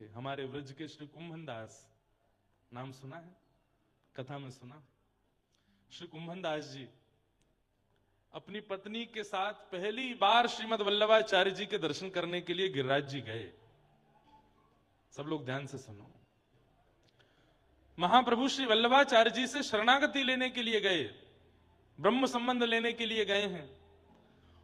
हमारे व्रज के श्री कुंभन दास, नाम सुना है, कथा में सुना। श्री कुंभन दास जी अपनी पत्नी के साथ पहली बार श्रीमद वल्लभाचार्य जी के दर्शन करने के लिए गिरिराज जी गए। सब लोग ध्यान से सुनो। महाप्रभु श्री वल्लभाचार्य जी से शरणागति लेने के लिए गए, ब्रह्म संबंध लेने के लिए गए हैं।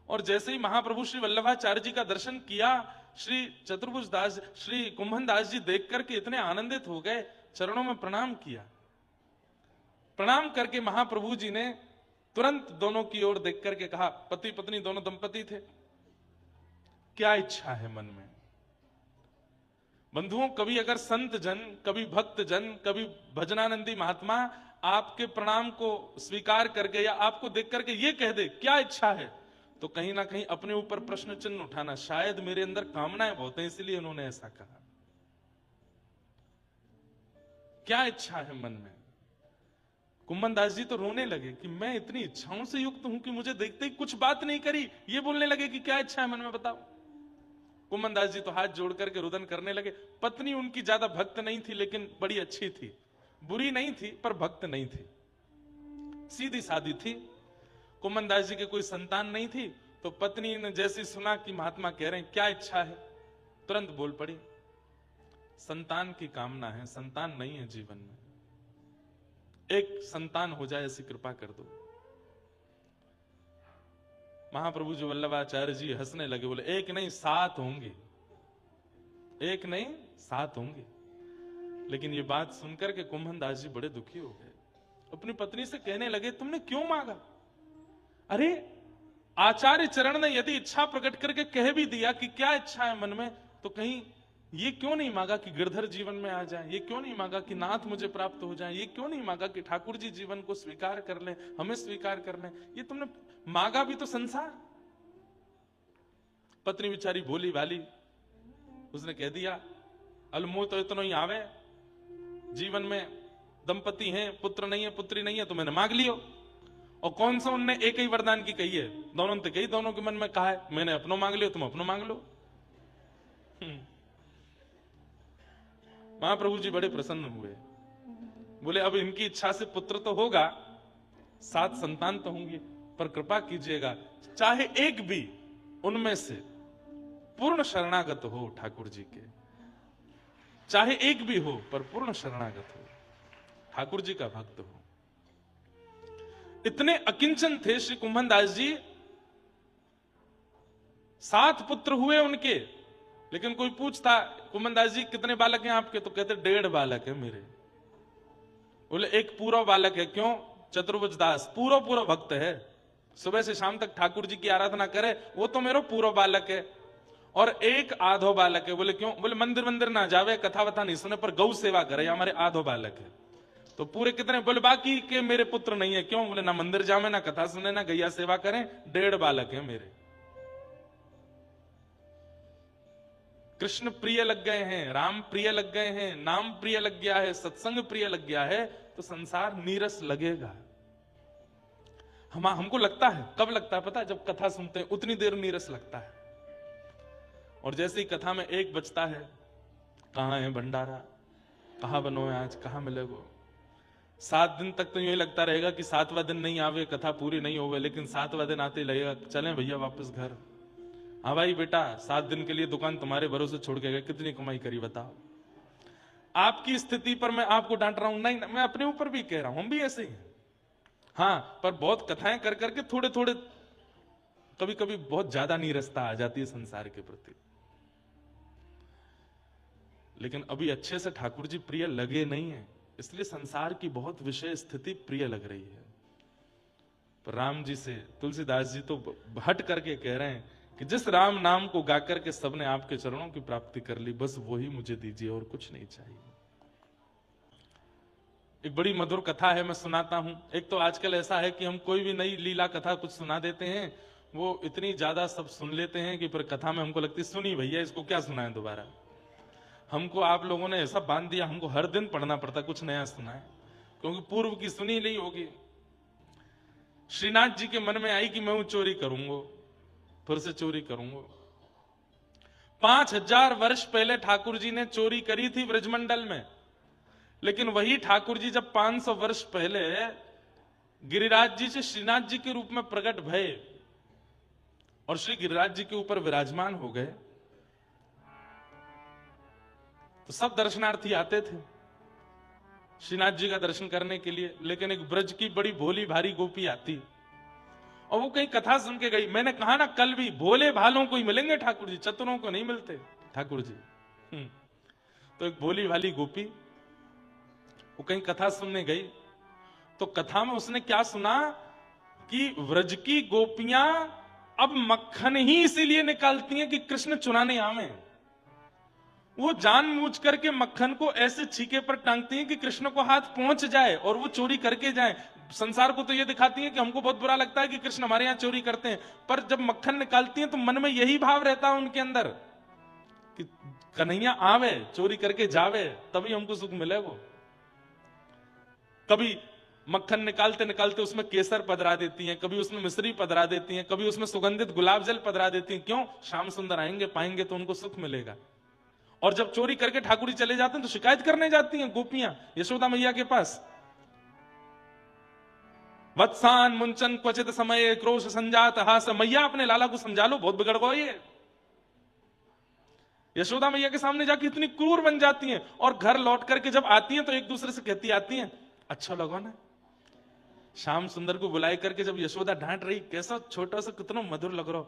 और जैसे ही महाप्रभु श्री वल्लभाचार्य जी का दर्शन किया, श्री चतुर्भुज दास, श्री कुंभन दास जी देख करके इतने आनंदित हो गए, चरणों में प्रणाम किया। प्रणाम करके महाप्रभु जी ने तुरंत दोनों की ओर देख करके कहा, पति पत्नी दोनों दंपति थे, क्या इच्छा है मन में? बंधुओं, कभी अगर संत जन, कभी भक्त जन, कभी भजनानंदी महात्मा आपके प्रणाम को स्वीकार करके या आपको देख करके ये कह दे क्या इच्छा है, तो कहीं ना कहीं अपने ऊपर प्रश्न चिन्ह उठाना, शायद मेरे अंदर कामनाएं बहुत हैं इसलिए उन्होंने ऐसा कहा। क्या इच्छा है मन में? कुंभन दास जी तो रोने लगे कि मैं इतनी इच्छाओं से युक्त हूं कि मुझे देखते ही कुछ बात नहीं करी। ये बोलने लगे कि क्या इच्छा है मन में बताओ। कुंभन दास जी तो हाथ जोड़ करके रुदन करने लगे। पत्नी उनकी ज्यादा भक्त नहीं थी, लेकिन बड़ी अच्छी थी, बुरी नहीं थी पर भक्त नहीं थी, सीधी सादी थी। कुंभन दास जी के कोई संतान नहीं थी, तो पत्नी ने जैसे सुना कि महात्मा कह रहे हैं क्या इच्छा है, तुरंत बोल पड़ी, संतान की कामना है, संतान नहीं है जीवन में, एक संतान हो जाए ऐसी कृपा कर दो। महाप्रभु जी वल्लभाचार्य जी हंसने लगे, बोले एक नहीं 7 होंगे, एक नहीं 7 होंगे। लेकिन ये बात सुनकर के कुंभन दास जी बड़े दुखी हो गए। अपनी पत्नी से कहने लगे, तुमने क्यों मांगा? अरे आचार्य चरण ने यदि इच्छा प्रकट करके कह भी दिया कि क्या इच्छा है मन में, तो कहीं ये क्यों नहीं मांगा कि गिरधर जीवन में आ जाए? ये क्यों नहीं मांगा कि नाथ मुझे प्राप्त हो जाए? ये क्यों नहीं मांगा कि ठाकुर जी जीवन को स्वीकार कर ले, हमें स्वीकार कर ले? ये तुमने मांगा भी तो संसार। पत्नी बेचारी भोली भाली, उसने कह दिया, अलमो तो इतना ही आवे, जीवन में दंपति हैं, पुत्र नहीं है, पुत्री नहीं है, तो मैंने मांग लियो। और कौन सा उनने एक ही वरदान की कही है? दोनों ने कही, दोनों के मन में कहा है, मैंने अपनो मांग लियो, तुम अपनो मांग लो। महाप्रभु जी बड़े प्रसन्न हुए, बोले अब इनकी इच्छा से पुत्र तो होगा, 7 संतान तो होंगे, पर कृपा कीजिएगा चाहे एक भी उनमें से पूर्ण शरणागत हो ठाकुर जी के, चाहे एक भी हो पर पूर्ण शरणागत हो, ठाकुर जी का भक्त हो। इतने अकिंचन थे श्री कुंभन दास जी। 7 पुत्र हुए उनके, लेकिन कोई पूछता, कुंभन दास जी कितने बालक हैं आपके? तो कहते 1.5 बालक है मेरे। बोले एक पूरा बालक है। क्यों? चतुर्भुज दास पूरा भक्त है, सुबह से शाम तक ठाकुर जी की आराधना करे, वो तो मेरा पूरा बालक है। और एक आधो बालक है। बोले क्यों? बोले मंदिर ना जावे, कथा वथा नहीं सुने, पर गौ सेवा करे, हमारे आधो बालक है। तो पूरे कितने? बोले बाकी के मेरे पुत्र नहीं है। क्यों? बोले ना मंदिर जावे, ना कथा सुने, ना गैया सेवा करें, 1.5 बालक है मेरे। कृष्ण प्रिय लग गए हैं, राम प्रिय लग गए हैं, नाम प्रिय लग गया है, सत्संग प्रिय लग गया है, तो संसार नीरस लगेगा। हमको लगता है, कब लगता है पता है? जब कथा सुनते हैं उतनी देर नीरस लगता है। और जैसे ही कथा में एक बचता है, कहां है भंडारा, कहां बनो है आज, कहां मिलेगो, 7 दिन तक तो यही लगता रहेगा कि 7वां दिन नहीं आवे, कथा पूरी नहीं होवे, लेकिन 7वां दिन आते ही लगेगा चलें भैया वापस घर। हाँ भाई बेटा, 7 दिन के लिए दुकान तुम्हारे भरोसे छोड़ के गए, कितनी कमाई करी बताओ। आपकी स्थिति पर मैं आपको डांट रहा हूं नहीं, मैं अपने ऊपर भी कह रहा हूं, हम भी ऐसे ही हैं। हाँ, पर बहुत कथाएं कर करके थोड़े थोड़े कभी कभी बहुत ज्यादा नीरसता आ जाती है संसार के प्रति। लेकिन अभी अच्छे से ठाकुर जी प्रिय लगे नहीं है, इसलिए संसार की बहुत विषय स्थिति प्रिय लग रही है। पर राम जी से तुलसीदास जी तो हट करके कह रहे हैं कि जिस राम नाम को गाकर के सबने आपके चरणों की प्राप्ति कर ली, बस वही मुझे दीजिए और कुछ नहीं चाहिए। एक बड़ी मधुर कथा है, मैं सुनाता हूं। एक तो आजकल ऐसा है कि हम कोई भी नई लीला कथा कुछ सुना देते हैं, वो इतनी ज्यादा सब सुन लेते हैं कि फिर कथा में हमको लगती है सुनी भैया, इसको क्या सुनाए दोबारा। हमको आप लोगों ने ऐसा बांध दिया, हमको हर दिन पढ़ना पड़ता कुछ नया सुनाए, क्योंकि पूर्व की सुनी नहीं होगी। श्रीनाथ जी के मन में आई कि मैं चोरी करूंगा, फिर से चोरी करूंगा। 5000 वर्ष पहले ठाकुर जी ने चोरी करी थी ब्रजमंडल में, लेकिन वही ठाकुर जी जब 500 वर्ष पहले गिरिराज जी से श्रीनाथ जी के रूप में प्रकट भये और श्री गिरिराज जी के ऊपर विराजमान हो गए, तो सब दर्शनार्थी आते थे श्रीनाथ जी का दर्शन करने के लिए। लेकिन एक ब्रज की बड़ी भोली भारी गोपी आती और वो कहीं कथा सुन के गई। मैंने कहा ना कल भी, भोले भालों को ही मिलेंगे ठाकुर जी, चतुरों को नहीं मिलते ठाकुर जी। तो एक भोली भाली गोपी वो कहीं कथा सुनने गई, तो कथा में उसने क्या सुना कि व्रज की गोपियां अब मक्खन ही इसीलिए निकालती हैं कि कृष्ण चुराने आवे। वो जानबूझ करके मक्खन को ऐसे छीके पर टांगती हैं कि कृष्ण को हाथ पहुंच जाए और वो चोरी करके जाए। संसार को तो ये दिखाती है कि हमको बहुत बुरा लगता है कि कृष्ण हमारे यहां चोरी करते हैं, पर जब मक्खन निकालती हैं तो मन में यही भाव रहता है उनके अंदर कि कन्हैया आवे, चोरी करके जावे, तभी हमको सुख मिले। वो कभी मक्खन निकालते निकालते उसमें केसर पधरा देती हैं, कभी उसमें मिश्री पधरा देती हैं, कभी उसमें सुगंधित गुलाब जल पधरा देती हैं। क्यों? श्याम सुंदर आएंगे, पाएंगे तो उनको सुख मिलेगा। और जब चोरी करके ठाकुर जी चले जाते हैं तो शिकायत करने जाती हैं गोपियां यशोदा मैया के पास। वत्सान मुंचन क्वचित समय क्रोश संजात हास, मैया अपने लाला को समझा लो, बहुत बिगड़ गो ये। यशोदा मैया के सामने जाके इतनी क्रूर बन जाती हैं और घर लौट करके जब आती हैं तो एक दूसरे से कहती आती हैं, अच्छा लगा ना। श्याम सुंदर को बुलाए करके जब यशोदा डांट रही, कैसा छोटा सा कितना मधुर लग रहा,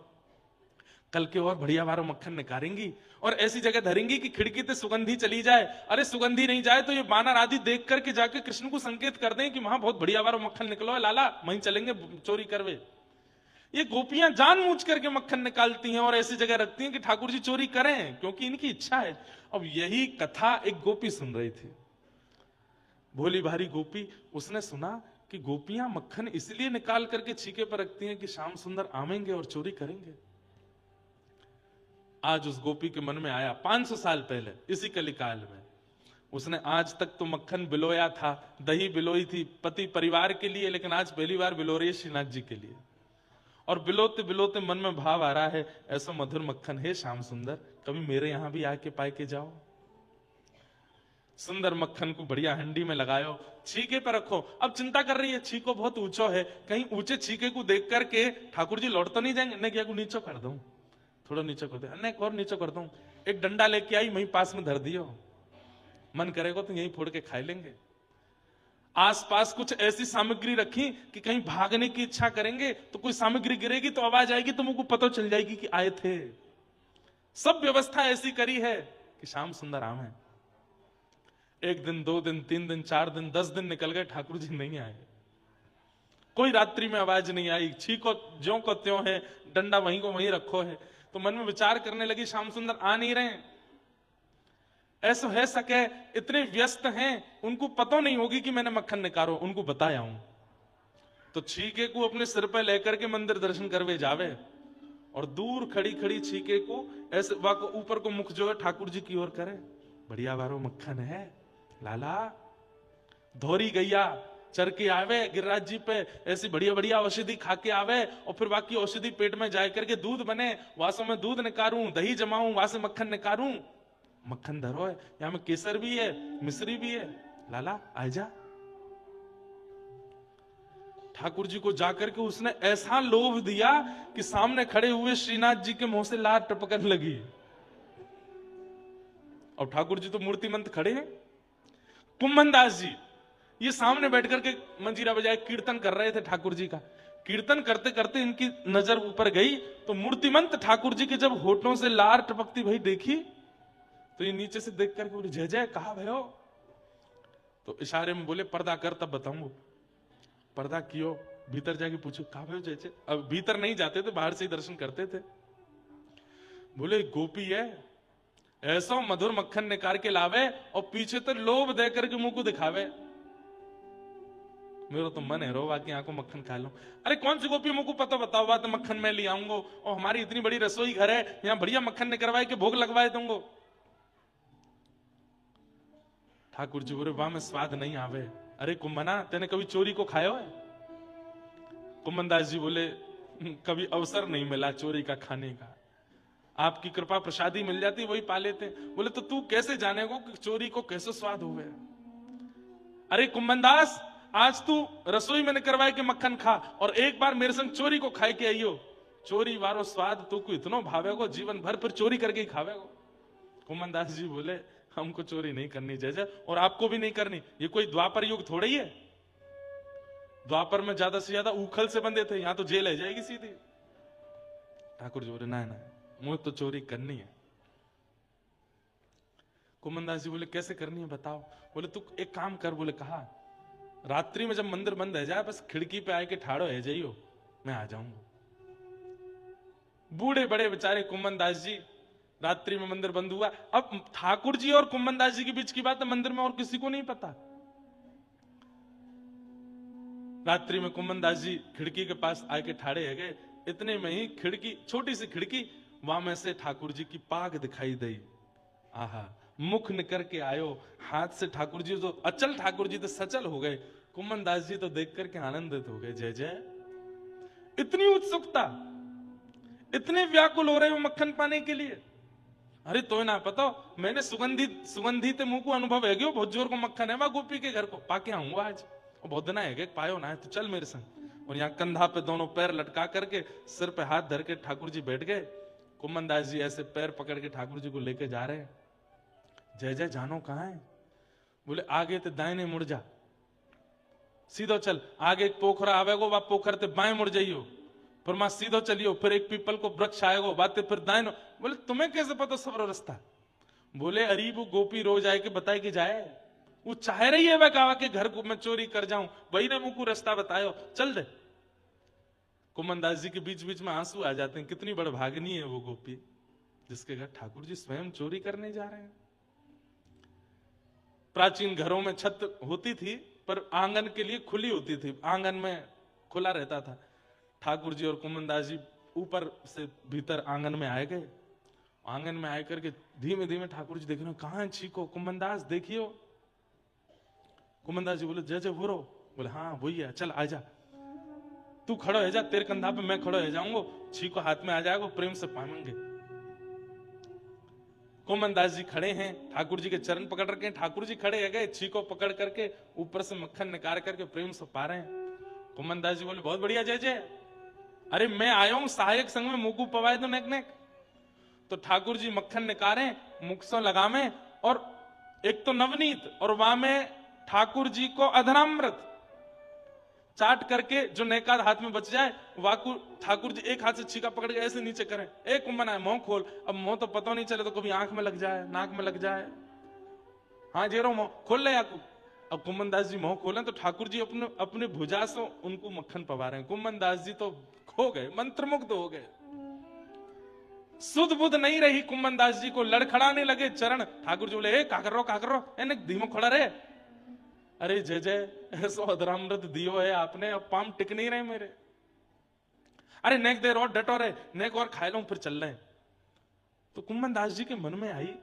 कल के और बढ़िया वारो मक्खन निकालेंगी और ऐसी जगह धरेंगी कि खिड़की से सुगंधी चली जाए। अरे सुगंधी नहीं जाए तो ये बानर आदि देख करके जाके कृष्ण को संकेत कर दें कि वहां बहुत बढ़िया वारो मक्खन निकलो है लाला, वहीं चलेंगे चोरी करवे। ये गोपियां जानबूझ करके मक्खन निकालती हैं और ऐसी जगह रखती हैं कि ठाकुर जी चोरी करें, क्योंकि इनकी इच्छा है। अब यही कथा एक गोपी सुन रही थी, भोली भारी गोपी। उसने सुना कि गोपियां मक्खन इसलिए निकाल करके छीके पर रखती हैं कि श्याम सुंदर आवेंगे और चोरी करेंगे। आज उस गोपी के मन में आया 500 साल पहले इसी कलिकाल में, उसने आज तक तो मक्खन बिलोया था, दही बिलोई थी पति परिवार के लिए, लेकिन आज पहली बार बिलो रही है श्रीनाथ जी के लिए। और बिलोते बिलोते मन में भाव आ रहा है, ऐसा मधुर मक्खन है श्याम सुंदर, कभी मेरे यहां भी आके पाए के जाओ। सुंदर मक्खन को बढ़िया हंडी में लगायो, छीके पर रखो। अब चिंता कर रही है, छीको बहुत ऊंचो है, कहीं ऊंचे छीके को देख करके ठाकुर जी लौट तो नहीं जाएंगे। नहीं क्या नीचो कर दूं, थोड़ा नीचे कर दे, और नीचे कर दूं। एक डंडा लेके आई, वहीं पास में धर दियो, मन करेगा तो यहीं फोड़ के खा लेंगे। आसपास कुछ ऐसी सामग्री रखी कि कहीं भागने की इच्छा करेंगे तो कोई सामग्री गिरेगी तो आवाज आएगी तो मुझको पता चल जाएगी कि आए थे। सब व्यवस्था ऐसी करी है कि श्याम सुंदर आवे। एक दिन, 2 दिन, 3 दिन, 4 दिन, 10 दिन निकल गए, ठाकुर जी नहीं आए। कोई रात्रि में आवाज नहीं आई, छीको ज्यों को त्यों है, डंडा वहीं को वहीं रखो है। तो मन में विचार करने लगी, श्याम सुंदर आ नहीं रहे, ऐसा है सके इतने व्यस्त हैं, उनको पता नहीं होगी कि मैंने मक्खन निकालो, उनको बताया हूं। तो छीके को अपने सिर पे लेकर के मंदिर दर्शन करवे जावे और दूर खड़ी खड़ी छीके को ऐसे ऊपर को मुख जो है ठाकुर जी की ओर करे, बढ़िया वारो मक्खन है लाला, धोरी गैया चर के आवे गिरिराज जी पे, ऐसी बढ़िया बढ़िया औषधि खा के आवे और फिर बाकी औषधि पेट में जाए करके दूध बने, वासों में दूध निकारूं, दही जमाऊं, वहां से मक्खन निकारूं। मक्खन धरो है, यहां में केसर भी है, मिश्री भी है, लाला आ जा। ठाकुर जी को जाकर के उसने ऐसा लोभ दिया कि सामने खड़े हुए श्रीनाथ जी के मुंह से लार टपकने लगी। और ठाकुर जी तो मूर्तिमंत खड़े हैं। कुंभनदास जी ये सामने बैठ करके मंजीरा बजाए कीर्तन कर रहे थे ठाकुर जी का। कीर्तन करते करते इनकी नजर ऊपर गई तो मूर्तिमंत ठाकुर जी के जब होठों से लार टपकती भई देखी तो ये नीचे से देख करके बोले, जय जय कहा भयो? तो इशारे में बोले, पर्दा कर तब बताऊंगा। पर्दा कियो, भीतर जाके पूछो कहा भयो जय जय। अब भीतर नहीं जाते थे, बाहर से ही दर्शन करते थे। बोले गोपी है, ऐसा मधुर मक्खन निकाल के लावे और पीछे तो लोभ दे करके मुंह को दिखावे। मेरा तो मन है रो बाकी आंखों मक्खन खा लो। अरे कौन सी गोपी मुझको पता बताओ, बात मक्खन मैं ले आऊंगा और हमारी इतनी बड़ी रसोई घर है, यहां बढ़िया मक्खन निकलवाए के भोग लगवाए दूंगो। ठाकुर जी बोले, वाह में स्वाद नहीं आवे। अरे कुंभना, तेने कभी चोरी को खायो है? कुंभनदास जी बोले, कभी अवसर नहीं मिला चोरी का खाने का। आपकी कृपा प्रसादी मिल जाती वही पा लेते। बोले तो तू कैसे जानेगा कि चोरी को कैसे स्वाद हो गया? अरे कुंभनदास, आज तू रसोई में करवाए के मक्खन खा और एक बार मेरे संग चोरी को खाए के आइयो, चोरी वारो स्वाद तू को इतना भावेगो, जीवन भर फिर चोरी करके ही खावेगो। कुंभनदास जी बोले हमको चोरी नहीं करनी जैसे, और आपको भी नहीं करनी। ये कोई द्वापर युग थोड़ा ही है। द्वापर में ज्यादा से ज्यादा उखल से बंधे थे, यहां तो जेल है जाएगी सीधी। ठाकुर जी बोले ना ना, मुझे तो चोरी करनी है। कुंभनदास जी बोले कैसे करनी है बताओ? बोले तू एक काम कर। बोले कहा? रात्रि में जब मंदिर बंद है जाए, बस खिड़की पे आके ठाड़ो है जाइयो, मैं आ जाऊंगा। बूढ़े बड़े बेचारे कुंभनदास जी, रात्रि में मंदिर बंद हुआ। अब ठाकुर जी और कुंभनदास जी के बीच की बात है, मंदिर में और किसी को नहीं पता। रात्रि में कुंभनदास जी खिड़की के पास आके ठाड़े है गए। इतने में ही खिड़की, छोटी सी खिड़की, वहां में से ठाकुर जी की पाग दिखाई दी। आहा, मुख निकर के आयो, हाथ से ठाकुर जी तो अचल, ठाकुर जी तो सचल हो गए। कुंभनदास जी तो देख करके आनंदित हो गए। जय जय, इतनी उत्सुकता, इतने व्याकुल हो रहे हो मक्खन पाने के लिए। अरे तो ना पता, मैंने सुगंधित मुंह को अनुभव है गयो, बहुत जोर को मक्खन है वहां गोपी के घर को पाके आऊंगा आज, बहुत दिन है पायो ना है तो चल मेरे संग। और यहाँ कंधा पे दोनों पैर लटका करके सिर पे हाथ धर के ठाकुर जी बैठ गए। कुंभनदास जी ऐसे पैर पकड़ के ठाकुर जी को लेके जा रहे हैं। जय जय, जानो कहां है? बोले आगे ते दाहिने मुड़ जा, सीधो चल, आगे एक पोखरा आवेगो, वह पोखर ते बाएं मुड़ जाइयो, फिर मां सीधो चलियो, फिर एक पीपल को वृक्ष आएगो, बातें फिर दाएं। बोले तुम्हें कैसे पता सब रास्ता? बोले अरे वो गोपी रोज आए के बताए कि जाए, वो चाह रही है वह कहा के घर को मैं चोरी कर जाऊं, वही ने मुझको रास्ता बतायो, चल दे। कुंभनदास जी के बीच बीच में आंसू आ जाते हैं। कितनी बड़ भागनी है वो गोपी जिसके घर ठाकुर जी स्वयं चोरी करने जा रहे हैं। प्राचीन घरों में छत होती थी पर आंगन के लिए खुली होती थी, आंगन में खुला रहता था। ठाकुर जी और कुंभनदास जी ऊपर से भीतर आंगन में आए गए। आंगन में आए करके धीमे धीमे ठाकुर जी देख रहे, कहां छीको? कुंभनदास देखियो। कुंभनदास जी बोले जय जय हो रो। बोले हाँ वही है, चल आजा, तू खड़ो है जा, तेरे कंधा पे मैं खड़ो है जाऊंगा, छीको हाथ में आ जाएगा, प्रेम से पाएंगे। कुंभनदास जी खड़े हैं, ठाकुर जी के चरण पकड़ रखे हैं, ठाकुर जी खड़े है गए, छीको पकड़ करके ऊपर से मक्खन निकाल करके प्रेम से पा रहे हैं। कुंभनदास जी बोले बहुत बढ़िया जय जय, अरे मैं आया हूं सहायक संग में मुकू पवाए तो नेक नेक। तो ठाकुर जी मक्खन निकाले, मुख से लगावे, और एक तो नवनीत और वहां में ठाकुर जी को अधरामृत चाट करके जो नेकाद हाथ में बच जाए, वाकु ठाकुर जी एक हाथ से छीका पकड़ के ऐसे नीचे करें, एक कुंभन है मुंह खोल। अब मुंह तो पता नहीं चले तो कभी आंख में लग जाए, नाक में लग जाए, हाँ जेरो मुंह खोल ले याकू। अब कुंभनदास जी मुंह खोलें तो ठाकुर जी अपने अपने भुजा से उनको मक्खन पवा रहे हैं। कुंभनदास जी तो खो गए, मंत्रमुग्ध हो गए, सुध बुध नहीं रही कुंभनदास जी को, लड़खड़ाने लगे चरण। ठाकुर जी बोले का कर रो, एने धीमो खड़ा रहे। अरे जय जय, ऐसा अधरामृत दियो है आपने, अब पाम टिक नहीं रहे मेरे। अरे नेक देर और डटो रहे, नेक और खा लो फिर चल रहे। तो कुंभनदास जी के मन में आई,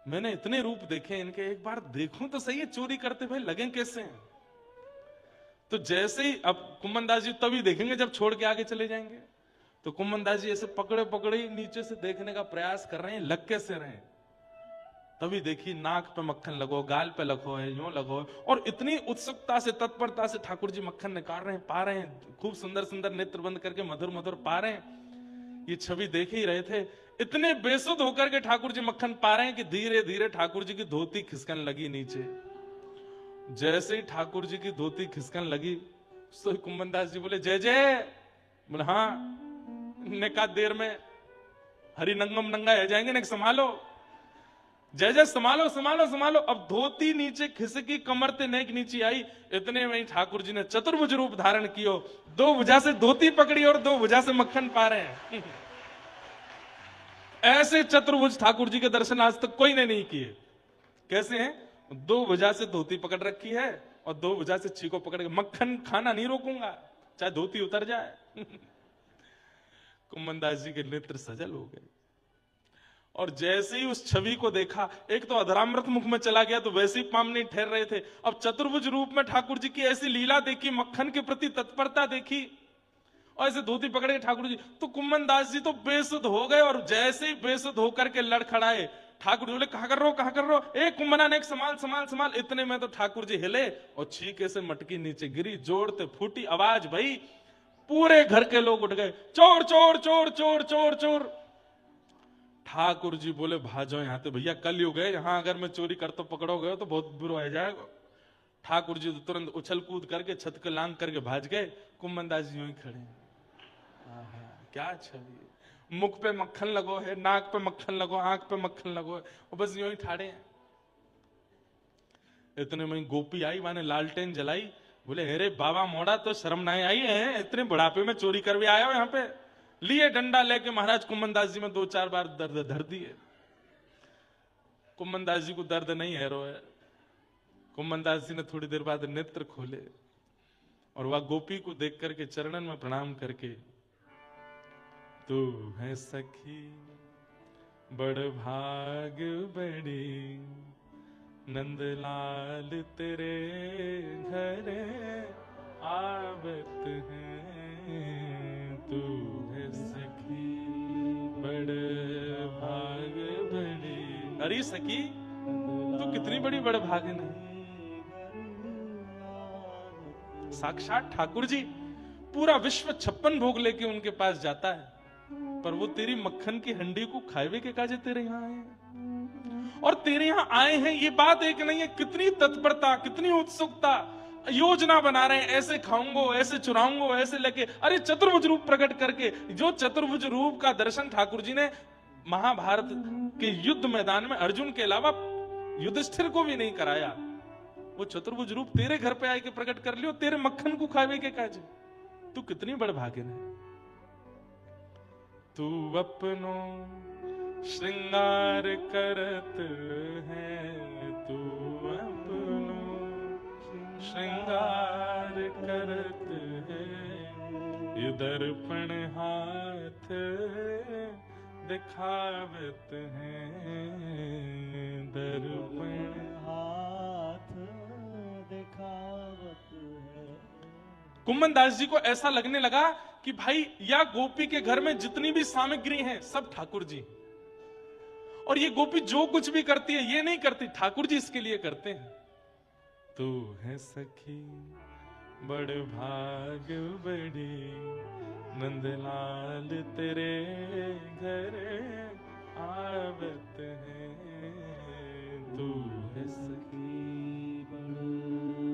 मैंने इतने रूप देखे इनके, एक बार देखूं तो सही है चोरी करते भाई लगे कैसे हैं। तो जैसे ही अब कुंभनदास जी तभी देखेंगे जब छोड़ के आगे चले जाएंगे। तो कुंभनदास जी ऐसे पकड़े पकड़े नीचे से देखने का प्रयास कर रहे हैं, लग कैसे रहे। तभी देखिए नाक पे मक्खन लगो, गाल पे लगो है, यूं लगो है, और इतनी उत्सुकता से तत्परता से ठाकुर जी मक्खन निकाल रहे हैं, पा रहे हैं, खूब सुंदर सुंदर नेत्र बंद करके मधुर मधुर पा रहे हैं। ये छवि देख ही रहे थे, इतने बेसुध होकर के ठाकुर जी मक्खन पा रहे हैं कि धीरे धीरे ठाकुर जी की धोती खिसकन लगी नीचे। जैसे ही ठाकुर जी की धोती खिसकन लगी तो कुंभनदास जी बोले जय जय। बोले हाँ, निका देर में हरि नंगम नंगा है जाएंगे, ने संभालो जय जय, संभालो संभालो संभालो। अब धोती नीचे खिसकी, कमर ते नेक नीचे आई। इतने में ही ठाकुर जी ने चतुर्भुज रूप धारण कियो, दो भुजा से धोती पकड़ी और दो भुजा से मक्खन पा रहे हैं। ऐसे चतुर्भुज ठाकुर जी के दर्शन आज तक कोई ने नहीं किए। कैसे हैं? दो भुजा से धोती पकड़ रखी है और दो भुजा से छीको पकड़ के मक्खन खाना नहीं रोकूंगा चाहे धोती उतर जाए। कुंभनदास जी के नेत्र सजल हो गए और जैसे ही उस छवि को देखा, एक तो अधरामृत मुख में चला गया तो वैसे ही पाम नहीं ठहर रहे थे। अब चतुर्भुज रूप में ठाकुर जी की ऐसी लीला देखी, मक्खन के प्रति तत्परता देखी, और ऐसे धोती पकड़ के ठाकुर जी, तो कुम्मन दास जी तो बेसुध हो गए, और जैसे ही बेसुध होकर के लड़खड़ाए, ठाकुर जी बोले कहां कर रहे हो, कहां कर रहे हो, ए कुम्मना ने, एक संभाल संभाल संभाल। इतने में तो ठाकुर जी हिले और छीके से मटकी नीचे गिरी, जोड़ते फूटी आवाज भाई, पूरे घर के लोग उठ गए, चोर चोर चोर चोर चोर चोर। ठाकुर जी बोले भाजो यहां से भैया, कल युग है, यहां अगर मैं चोरी करता पकड़ोगे तो बहुत बुरा हो जाएगा। ठाकुर जी तो तुरंत उछल कूद करके छत के लांग करके भाज गए। कुम्मन दास जी यूं ही खड़े हैं। क्या छवि, मुख पे मक्खन लगो है, नाक पे मक्खन लगो, आंख पे मक्खन लगो है, और बस यूं ही ठाड़े हैं। इतने में गोपी आई, माने लालटेन जलाई, बोले अरे बाबा मोड़ा, तो शर्म नहीं आई है, इतने बुढ़ापे में चोरी कर भी आया हो यहाँ पे। लिए डंडा लेके महाराज कुम्मन दास जी में 2-4 बार दर्द धर दिए। कुम्मन दास जी को दर्द नहीं है, रो है। कुम्मन दास जी ने थोड़ी देर बाद नेत्र खोले और वह गोपी को देख करके चरणन में प्रणाम करके, तू है सखी बड़ भाग बड़ी, नंदलाल तेरे घर आवत है। तू है सखी बड़ भाग बड़ी। अरे सखी, तू कितनी बड़ी बड़ भागन है। साक्षात ठाकुर जी, पूरा विश्व 56 भोग लेके उनके पास जाता है, पर वो तेरी मक्खन की हंडी को खावे के काजे तेरे यहां आए हैं। और तेरे यहां आए हैं ये बात एक नहीं है, कितनी तत्परता, कितनी उत्सुकता, योजना बना रहे हैं, ऐसे खाऊंगो, ऐसे चुराऊंगो, ऐसे लेके। अरे चतुर्भुज रूप प्रकट करके, जो चतुर्भुज रूप का दर्शन ठाकुर जी ने महाभारत के युद्ध मैदान में अर्जुन के अलावा युधिष्ठिर को भी नहीं कराया, वो चतुर्भुज रूप तेरे घर पे आके प्रकट कर लियो, तेरे मक्खन को खावे के काजे। तू कितनी बड़ भागिन है। तू अपनो श्रृंगार करत है, तू अपनो श्रृंगार करत है, ये दर्पण हाथ दिखावत है, दर्पण हाथ दिखावत है। कुम्मन दास जी को ऐसा लगने लगा कि भाई या गोपी के घर में जितनी भी सामग्री है सब ठाकुर जी, और ये गोपी जो कुछ भी करती है ये नहीं करती, ठाकुर जी इसके लिए करते हैं। तू है सखी बड़ भाग बड़ी, नंदलाल तेरे घर आवत है। तू है सखी बड़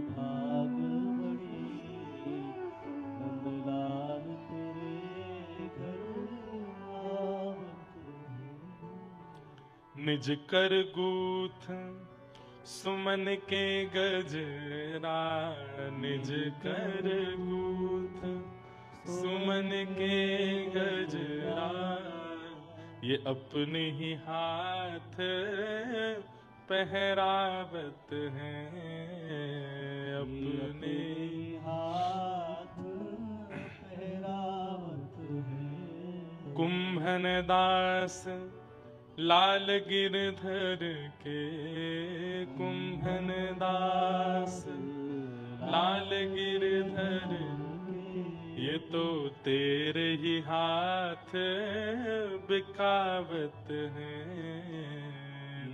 भाग बड़ी, नंदलाल तेरे घर आवत है। निज कर गूथ सुमन के गजरा, निज कर गूथ सुमन के गजरा, ये अपने ही हाथ पहरावत है, अपने हाथ पहरावत है। कुंभन दास लाल गिरधर के, कुंभन दास लाल गिरधर, ये तो तेरे ही हाथ बिकावत है,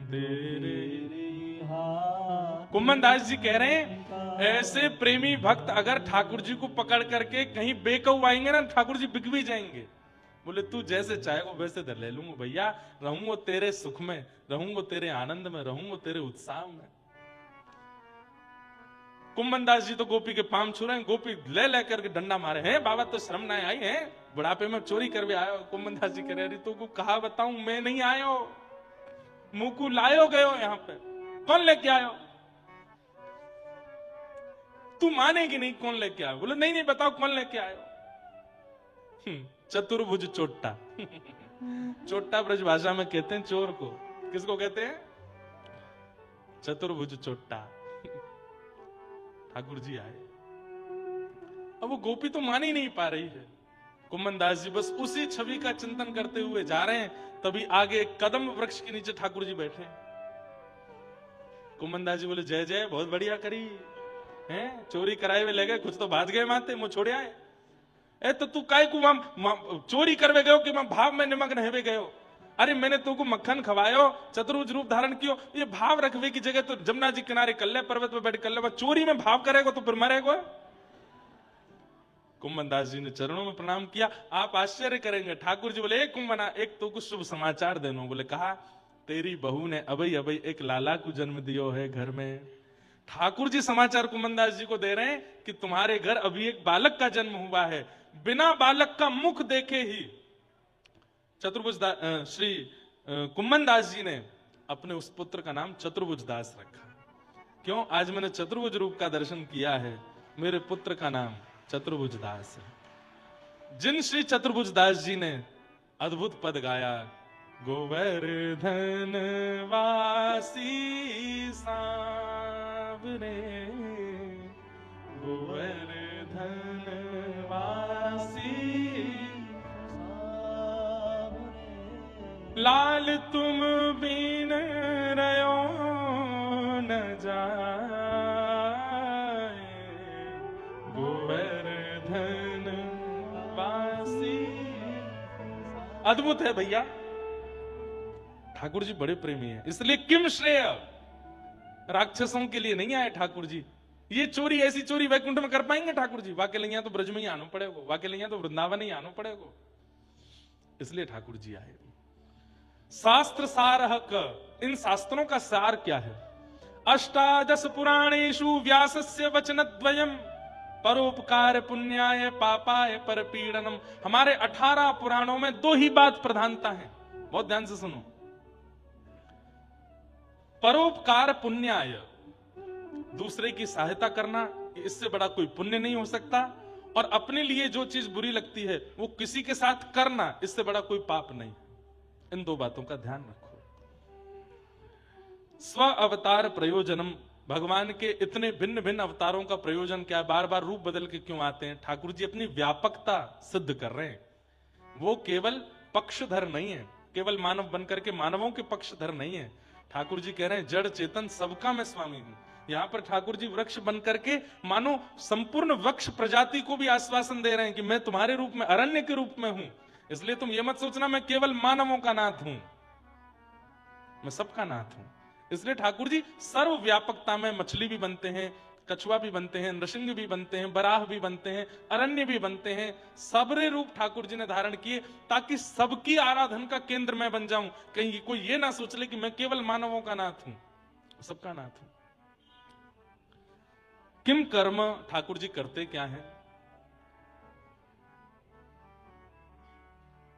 तेरे ही हाथ। कुम्मन दास जी कह रहे हैं ऐसे प्रेमी भक्त अगर ठाकुर जी को पकड़ करके कहीं बेकऊ आएंगे ना, ठाकुर जी बिक भी जाएंगे। बोले तू जैसे चाहेगा वैसे धर ले लूंगा भैया, रहूंगा तेरे सुख में, रहूंगा तेरे आनंद में, रहूंगा तेरे उत्साह में। कुम्मन दास जी तो गोपी के पांव छू रहे हैं, गोपी ले लेकर के डंडा मारे हैं, बाबा तो शर्म ना आई है, बुढ़ापे में चोरी कर भी आयो। कुम्मन दास जी कह रहे तो को कहा बताऊं, मैं नहीं आयो, मुंह को लायो गयो यहाँ पे, कौन लेके आयो, तू मानेगी नहीं कौन लेके आयो। बोले नहीं नहीं बताओ कौन लेके आयो। चतुर्भुज चोट्टा चोट्टा ब्रज भाषा में कहते हैं चोर को, किसको कहते हैं, चतुर्भुज चोट्टा। ठाकुर जी आए, अब वो गोपी तो मान ही नहीं पा रही है। कुम्मन दास जी बस उसी छवि का चिंतन करते हुए जा रहे हैं, तभी आगे कदम वृक्ष के नीचे ठाकुर जी बैठे। कुम्मन दास जी बोले जय जय, बहुत बढ़िया करी हैं, चोरी कराए हुए ले गए, कुछ तो भाज गए माते, मुंह छोड़े आए। ए तो तू काय को चोरी करवे गयो कि मैं भाव में निमग्न हेवे गयो? अरे मैंने तुमको मक्खन खवायो, चतुर्भुज रूप धारण कियो, ये भाव रखवे की जगह तो जमुना जी किनारे कल्ले पर्वत पर बैठ कल्ले चोरी में भाव करेगा तो फिर मरेगा। कुंभन दास जी ने चरणों में प्रणाम किया। आप आश्चर्य करेंगे, ठाकुर जी बोले, कुंभना एक तो कुछ शुभ समाचार देनो। बोले कहा, तेरी बहू ने अबई अबई एक लाला को जन्म दियो है घर में। ठाकुर जी समाचार कुंभन दास जी को दे रहे हैं कि तुम्हारे घर अभी एक बालक का जन्म हुआ है। बिना बालक का मुख देखे ही चतुर्भुज श्री कुंभन दास जी ने अपने उस पुत्र का नाम चतुर्भुज दास रखा। क्यों? आज मैंने चतुर्भुज रूप का दर्शन किया है, मेरे पुत्र का नाम चतुर्भुज दास है। जिन श्री चतुर्भुज दास जी ने अद्भुत पद गाया, गोवर्धन वासी सांवरे, गोवर्धन वासी लाल तुम बिन रयो न जाए, गोवर्धन वासी। अद्भुत है भैया, ठाकुर जी बड़े प्रेमी हैं। इसलिए किम श्रेय, राक्षसों के लिए नहीं आए ठाकुर जी। ये चोरी, ऐसी चोरी वैकुंठ में कर पाएंगे ठाकुर जी? वाके लिया तो ब्रज में ही आना पड़ेगा, वाके लिया तो वृंदावन ही आना पड़ेगा। इसलिए ठाकुर जी आए। शास्त्र सारः, इन शास्त्रों का सार क्या है? अष्टादश पुराणेषु व्यासस्य वचनद्वयम् परोपकार पुण्याय पापाय परपीडनम। हमारे 18 पुराणों में 2 ही बात प्रधानता है, बहुत ध्यान से सुनो। परोपकार पुण्याय, दूसरे की सहायता करना, इससे बड़ा कोई पुण्य नहीं हो सकता। और अपने लिए जो चीज बुरी लगती है वो किसी के साथ करना, इससे बड़ा कोई पाप नहीं। इन 2 बातों का ध्यान रखो। स्व अवतार प्रयोजनम, भगवान के इतने भिन्न भिन्न अवतारों का प्रयोजन क्या है? बार बार रूप बदल के क्यों आते हैं? ठाकुर जी अपनी व्यापकता सिद्ध कर रहे हैं। वो केवल पक्षधर नहीं है, केवल मानव बनकर के मानवों के पक्षधर नहीं है। ठाकुर जी कह रहे हैं जड़ चेतन सबका मैं स्वामी हूं। यहां पर ठाकुर जी वृक्ष बनकर के मानो संपूर्ण वृक्ष प्रजाति को भी आश्वासन दे रहे हैं कि मैं तुम्हारे रूप में, अरण्य के रूप में हूं। इसलिए तुम ये मत सोचना मैं केवल मानवों का नाथ हूं, मैं सबका नाथ हूं। इसलिए ठाकुर जी सर्व व्यापकता में मछली भी बनते हैं, कछुआ भी बनते हैं, नृसिंह भी बनते हैं, बराह भी बनते हैं, अरण्य भी बनते हैं। सबरे रूप ठाकुर जी ने धारण किए ताकि सबकी आराधन का केंद्र मैं बन जाऊं। कहीं कोई ये ना सोच ले कि मैं केवल मानवों का नाथ हूं, सबका नाथ हूं। किम कर्म, ठाकुर जी करते क्या है?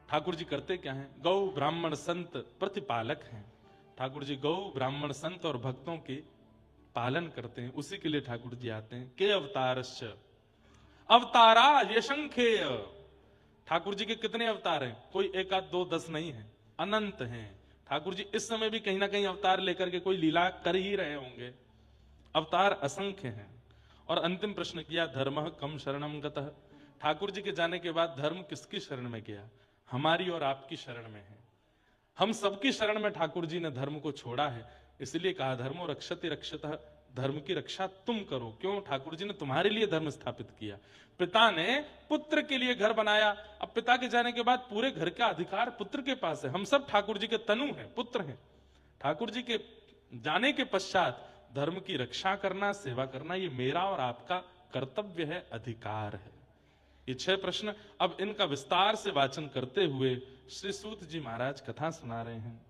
ठाकुर जी करते क्या है? गौ ब्राह्मण संत प्रतिपालक हैं। ठाकुर जी गौ ब्राह्मण संत और भक्तों के पालन करते हैं, उसी के लिए ठाकुर जी आते हैं। के अवतारश्च, अवतारा यशंखेय। ठाकुर जी के कितने अवतार हैं? कोई 1 आध 2 10 नहीं है, अनंत हैं। ठाकुर जी इस समय भी कहीं ना कहीं अवतार लेकर के कोई लीला कर ही रहे होंगे। अवतार असंख्य हैं। और अंतिम प्रश्न किया, धर्म कम शरणम गतः। ठाकुर जी के जाने के बाद धर्म किसकी शरण में गया? हमारी और आपकी शरण में है। हम सबकी शरण में ठाकुर जी ने धर्म को छोड़ा है। इसलिए कहा धर्मो रक्षति रक्षतः, धर्म की रक्षा तुम करो। क्यों? ठाकुर जी ने तुम्हारे लिए धर्म स्थापित किया। पिता ने पुत्र के लिए घर बनाया, अब पिता के जाने के बाद पूरे घर का अधिकार पुत्र के पास है। हम सब ठाकुर जी के तनु हैं, पुत्र हैं। ठाकुर जी के जाने के पश्चात धर्म की रक्षा करना, सेवा करना, ये मेरा और आपका कर्तव्य है, अधिकार है। ये 6 प्रश्न, अब इनका विस्तार से वाचन करते हुए श्री सूत जी महाराज कथा सुना रहे हैं।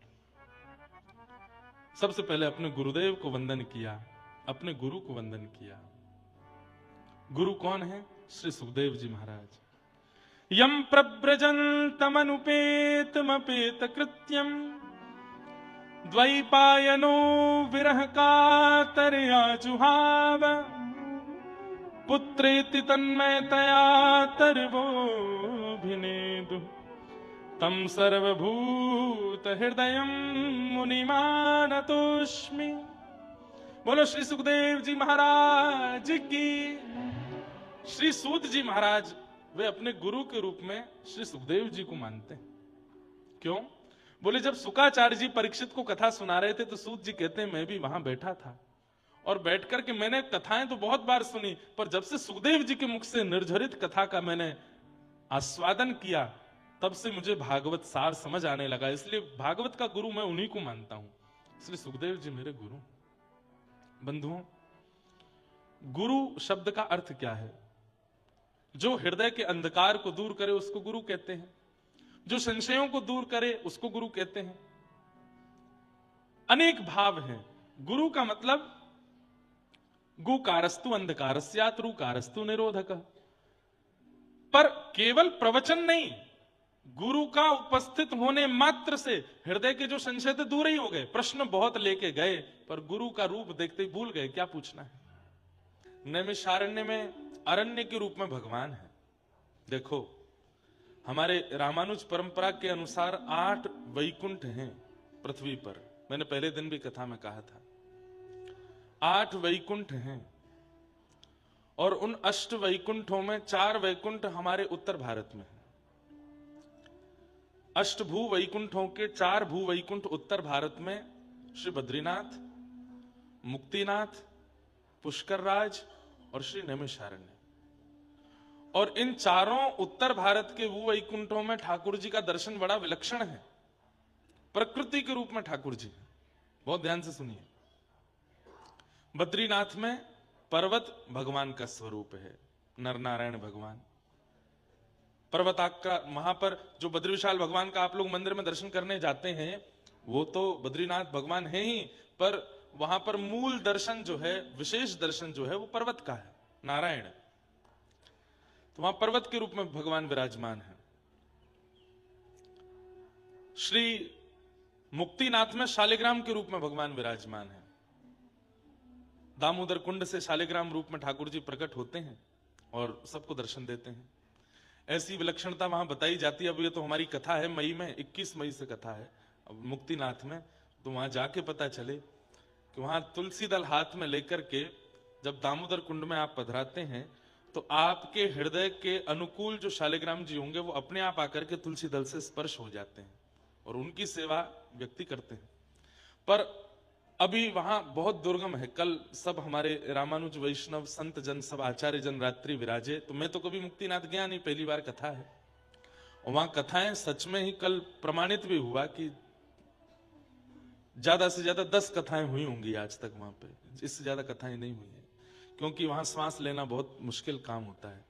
सबसे पहले अपने गुरुदेव को वंदन किया, अपने गुरु को वंदन किया। गुरु कौन है? श्री सुखदेव जी महाराज। यम प्रव्रजन्तमनुपेतमपेत कृत्यम द्वैपायनो विरह कातरया जुहाव पुत्रेति तन्मयतया तर्वोऽभिनेदुः तम सर्वभूत हृदयं मुनिमानतोऽस्मि। बोलो श्री सुखदेव जी महाराज की। श्री सूत जी महाराज वे अपने गुरु के रूप में श्री सुखदेव जी को मानते हैं। क्यों? बोले जब शुकाचार्य जी परीक्षित को कथा सुना रहे थे तो सूत जी कहते हैं मैं भी वहां बैठा था और बैठकर के मैंने कथाएं तो बहुत बार सुनी, पर जब से सुखदेव जी के मुख से निर्झरित कथा का मैंने आस्वादन किया, तब से मुझे भागवत सार समझ आने लगा। इसलिए भागवत का गुरु मैं उन्हीं को मानता हूं। इसलिए सुखदेव जी मेरे गुरु। बंधुओं, गुरु शब्द का अर्थ क्या है? जो हृदय के अंधकार को दूर करे उसको गुरु कहते हैं, जो संशयों को दूर करे उसको गुरु कहते हैं। अनेक भाव हैं। गुरु का मतलब गुकारस्तु अंधकारस्यात् रुकारस्तु निरोधक। पर केवल प्रवचन नहीं, गुरु का उपस्थित होने मात्र से हृदय के जो संशय थे दूर ही हो गए। प्रश्न बहुत लेके गए पर गुरु का रूप देखते ही भूल गए क्या पूछना है। नैमिषारण्य में अरण्य के रूप में भगवान है। देखो, हमारे रामानुज परंपरा के अनुसार 8 वैकुंठ हैं पृथ्वी पर। मैंने पहले दिन भी कथा में कहा था 8 वैकुंठ हैं, और उन 8 वैकुंठों में 4 वैकुंठ हमारे उत्तर भारत में हैं। 8 भू वैकुंठों के 4 भू वैकुंठ उत्तर भारत में श्री बद्रीनाथ, मुक्तिनाथ, पुष्कर राज और श्री नैमिषारण्य। और इन चारों उत्तर भारत के भू वैकुंठों में ठाकुर जी का दर्शन बड़ा विलक्षण है। प्रकृति के रूप में ठाकुर जी, बहुत ध्यान से सुनिए। बद्रीनाथ में पर्वत भगवान का स्वरूप है, नर नारायण भगवान। पर्वताक का वहां पर जो बद्री विशाल भगवान का आप लोग मंदिर में दर्शन करने जाते हैं, वो तो बद्रीनाथ भगवान है ही, पर वहां पर मूल दर्शन जो है, विशेष दर्शन जो है, वो पर्वत का है, नारायण। तो वहां पर्वत के रूप में भगवान विराजमान है। श्री मुक्तिनाथ में शालिग्राम के रूप में भगवान विराजमान है। दामोदर कुंड से शालिग्राम रूप में ठाकुर जी प्रकट होते हैं और सबको दर्शन देते हैं। ऐसी विलक्षणता वहां बताई जाती है। अब ये तो हमारी कथा है, मई में 21 मई से कथा है अब मुक्तिनाथ में, तो वहां जाके पता चले कि वहां तुलसी दल हाथ में लेकर के जब दामोदर कुंड में आप पधराते हैं तो आपके हृदय के अनुकूल जो शालिग्राम जी होंगे वो अपने आप आकर के तुलसी दल से स्पर्श हो जाते हैं और उनकी सेवा व्यक्ति करते हैं। पर अभी वहां बहुत दुर्गम है। कल सब हमारे रामानुज वैष्णव संत जन, सब आचार्य जन रात्रि विराजे। तो मैं तो कभी मुक्तिनाथ गया नहीं, पहली बार कथा है। और वहां कथाएं सच में ही कल प्रमाणित भी हुआ कि ज्यादा से ज्यादा 10 कथाएं हुई होंगी आज तक वहां पे, इससे ज्यादा कथाएं नहीं हुई है। क्योंकि वहां श्वास लेना बहुत मुश्किल काम होता है।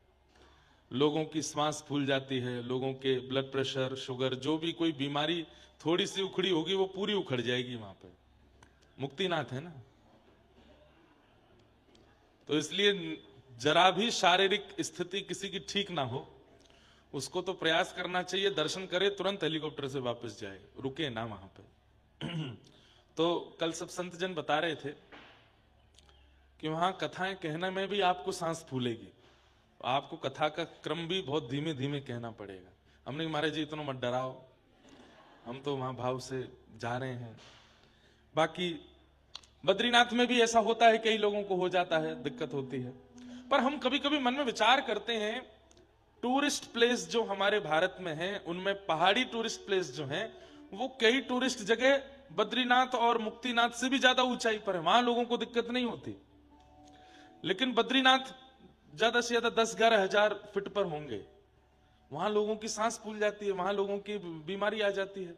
लोगों की श्वास फूल जाती है, लोगों के ब्लड प्रेशर, शुगर, जो भी कोई बीमारी थोड़ी सी उखड़ी होगी वो पूरी उखड़ जाएगी वहां पे। मुक्तिनाथ है ना, तो इसलिए जरा भी शारीरिक स्थिति किसी की ठीक ना हो, उसको तो प्रयास करना चाहिए, दर्शन करे, तुरंत हेलीकॉप्टर से वापस जाए, रुके ना वहां पे। तो कल सब संत जन बता रहे थे कि वहां कथाएं कहने में भी आपको सांस फूलेगी, आपको कथा का क्रम भी बहुत धीमे धीमे कहना पड़ेगा। हमने महाराज जी इतना मत डराओ, हम तो वहां भाव से जा रहे हैं। बाकी बद्रीनाथ में भी ऐसा होता है, कई लोगों को हो जाता है, दिक्कत होती है। पर हम कभी कभी मन में विचार करते हैं, टूरिस्ट प्लेस जो हमारे भारत में है उनमें पहाड़ी टूरिस्ट प्लेस जो है वो कई टूरिस्ट जगह बद्रीनाथ और मुक्तिनाथ से भी ज्यादा ऊंचाई पर है, वहां लोगों को दिक्कत नहीं होती। लेकिन बद्रीनाथ ज्यादा से ज्यादा 10-11 हजार फीट पर होंगे, वहां लोगों की सांस फूल जाती है, वहां लोगों की बीमारी आ जाती है।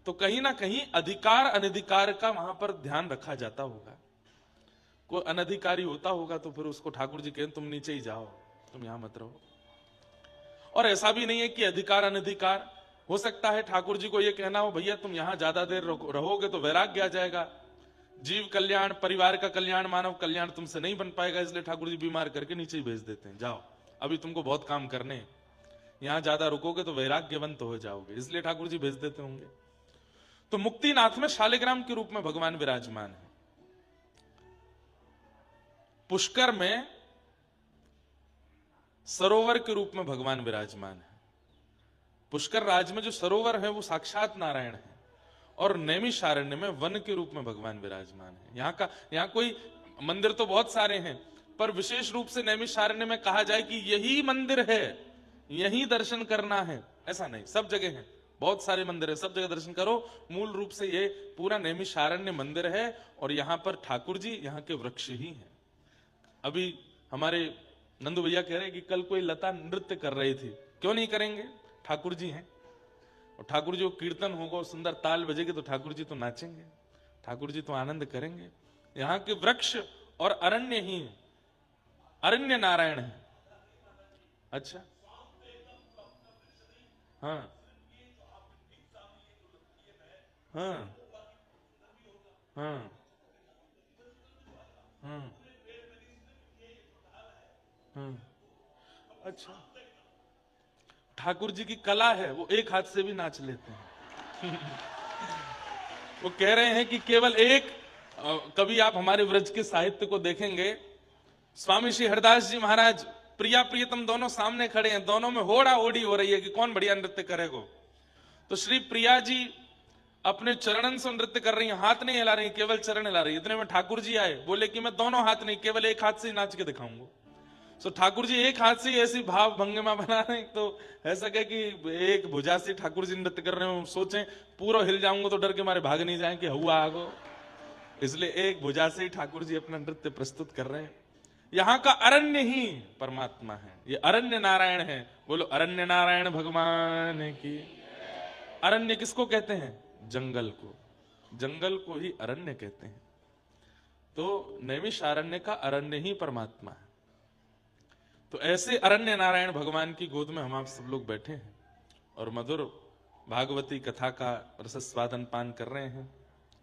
तो कहीं ना कहीं अधिकार अनधिकार का वहां पर ध्यान रखा जाता होगा। कोई अनधिकारी होता होगा तो फिर उसको ठाकुर जी कहें तुम नीचे ही जाओ, तुम यहां मत रहो। और ऐसा भी नहीं है कि अधिकार अनधिकार, हो सकता है ठाकुर जी को यह कहना हो भैया तुम यहां ज्यादा देर रहोगे तो वैराग्य आ जाएगा, जीव कल्याण, परिवार का कल्याण, मानव कल्याण तुमसे नहीं बन पाएगा, इसलिए ठाकुर जी बीमार करके नीचे ही भेज देते हैं, जाओ अभी तुमको बहुत काम करने हैं, यहां ज्यादा रुकोगे तो वैराग्यवंत हो जाओगे, इसलिए ठाकुर जी भेज देते होंगे। तो मुक्तिनाथ में शालिग्राम के रूप में भगवान विराजमान है। पुष्कर में सरोवर के रूप में भगवान विराजमान है। पुष्कर राज में जो सरोवर है वो साक्षात नारायण है। और नैमिषारण्य में वन के रूप में भगवान विराजमान है। यहां कोई मंदिर तो बहुत सारे हैं, पर विशेष रूप से नैमिषारण्य में कहा जाए कि यही मंदिर है, यही दर्शन करना है, ऐसा नहीं, सब जगह है, बहुत सारे मंदिर है, सब जगह दर्शन करो। मूल रूप से ये पूरा नैमिषारण्य मंदिर है और यहां पर ठाकुर जी यहां के वृक्ष ही हैं। अभी हमारे नंदू भैया कह रहे हैं कि कल कोई लता नृत्य कर रही थी, क्यों नहीं करेंगे? ठाकुर जी हैं, और ठाकुर जी को कीर्तन होगा और सुंदर ताल बजेगी तो ठाकुर जी तो नाचेंगे, ठाकुर जी तो आनंद करेंगे। यहाँ के वृक्ष और अरण्य ही अरण्य नारायण है। अच्छा, हाँ हाँ हाँ हाँ हाँ। अच्छा, ठाकुर जी की कला है, वो एक हाथ से भी नाच लेते हैं। वो कह रहे हैं कि केवल एक कभी आप हमारे व्रज के साहित्य को देखेंगे, स्वामी श्री हरदास जी महाराज प्रिया प्रियतम दोनों सामने खड़े हैं, दोनों में होड़ा होड़ी हो रही है कि कौन बढ़िया नृत्य करेगा। तो श्री प्रिया जी अपने चरणन से नृत्य कर रही हैं, हाथ नहीं हिला रही, केवल चरण हिला रही। इतने में ठाकुर जी आए, बोले कि मैं दोनों हाथ नहीं, केवल एक हाथ से ही नाच के दिखाऊंगा। तो ठाकुर जी एक हाथ से ऐसी भाव भंगिमा बना रहे हैं, तो ऐसा क्या कि एक भुजा से ठाकुर जी नृत्य कर रहे हो, सोचें पूरा हिल जाऊंगा तो डर के मारे भाग नहीं जाए कि हुआ आगो, इसलिए एक भुजा से ही ठाकुर जी अपना नृत्य प्रस्तुत कर रहे हैं। यहाँ का अरण्य ही परमात्मा है, ये अरण्य नारायण है। बोलो अरण्य नारायण भगवान की। अरण्य किसको कहते हैं? जंगल को, जंगल को ही अरण्य कहते हैं। तो नैमिषारण्य का अरण्य ही परमात्मा है। तो ऐसे अरण्य नारायण भगवान की गोद में हम आप सब लोग बैठे हैं और मधुर भागवती कथा का रसस्वादन पान कर रहे हैं।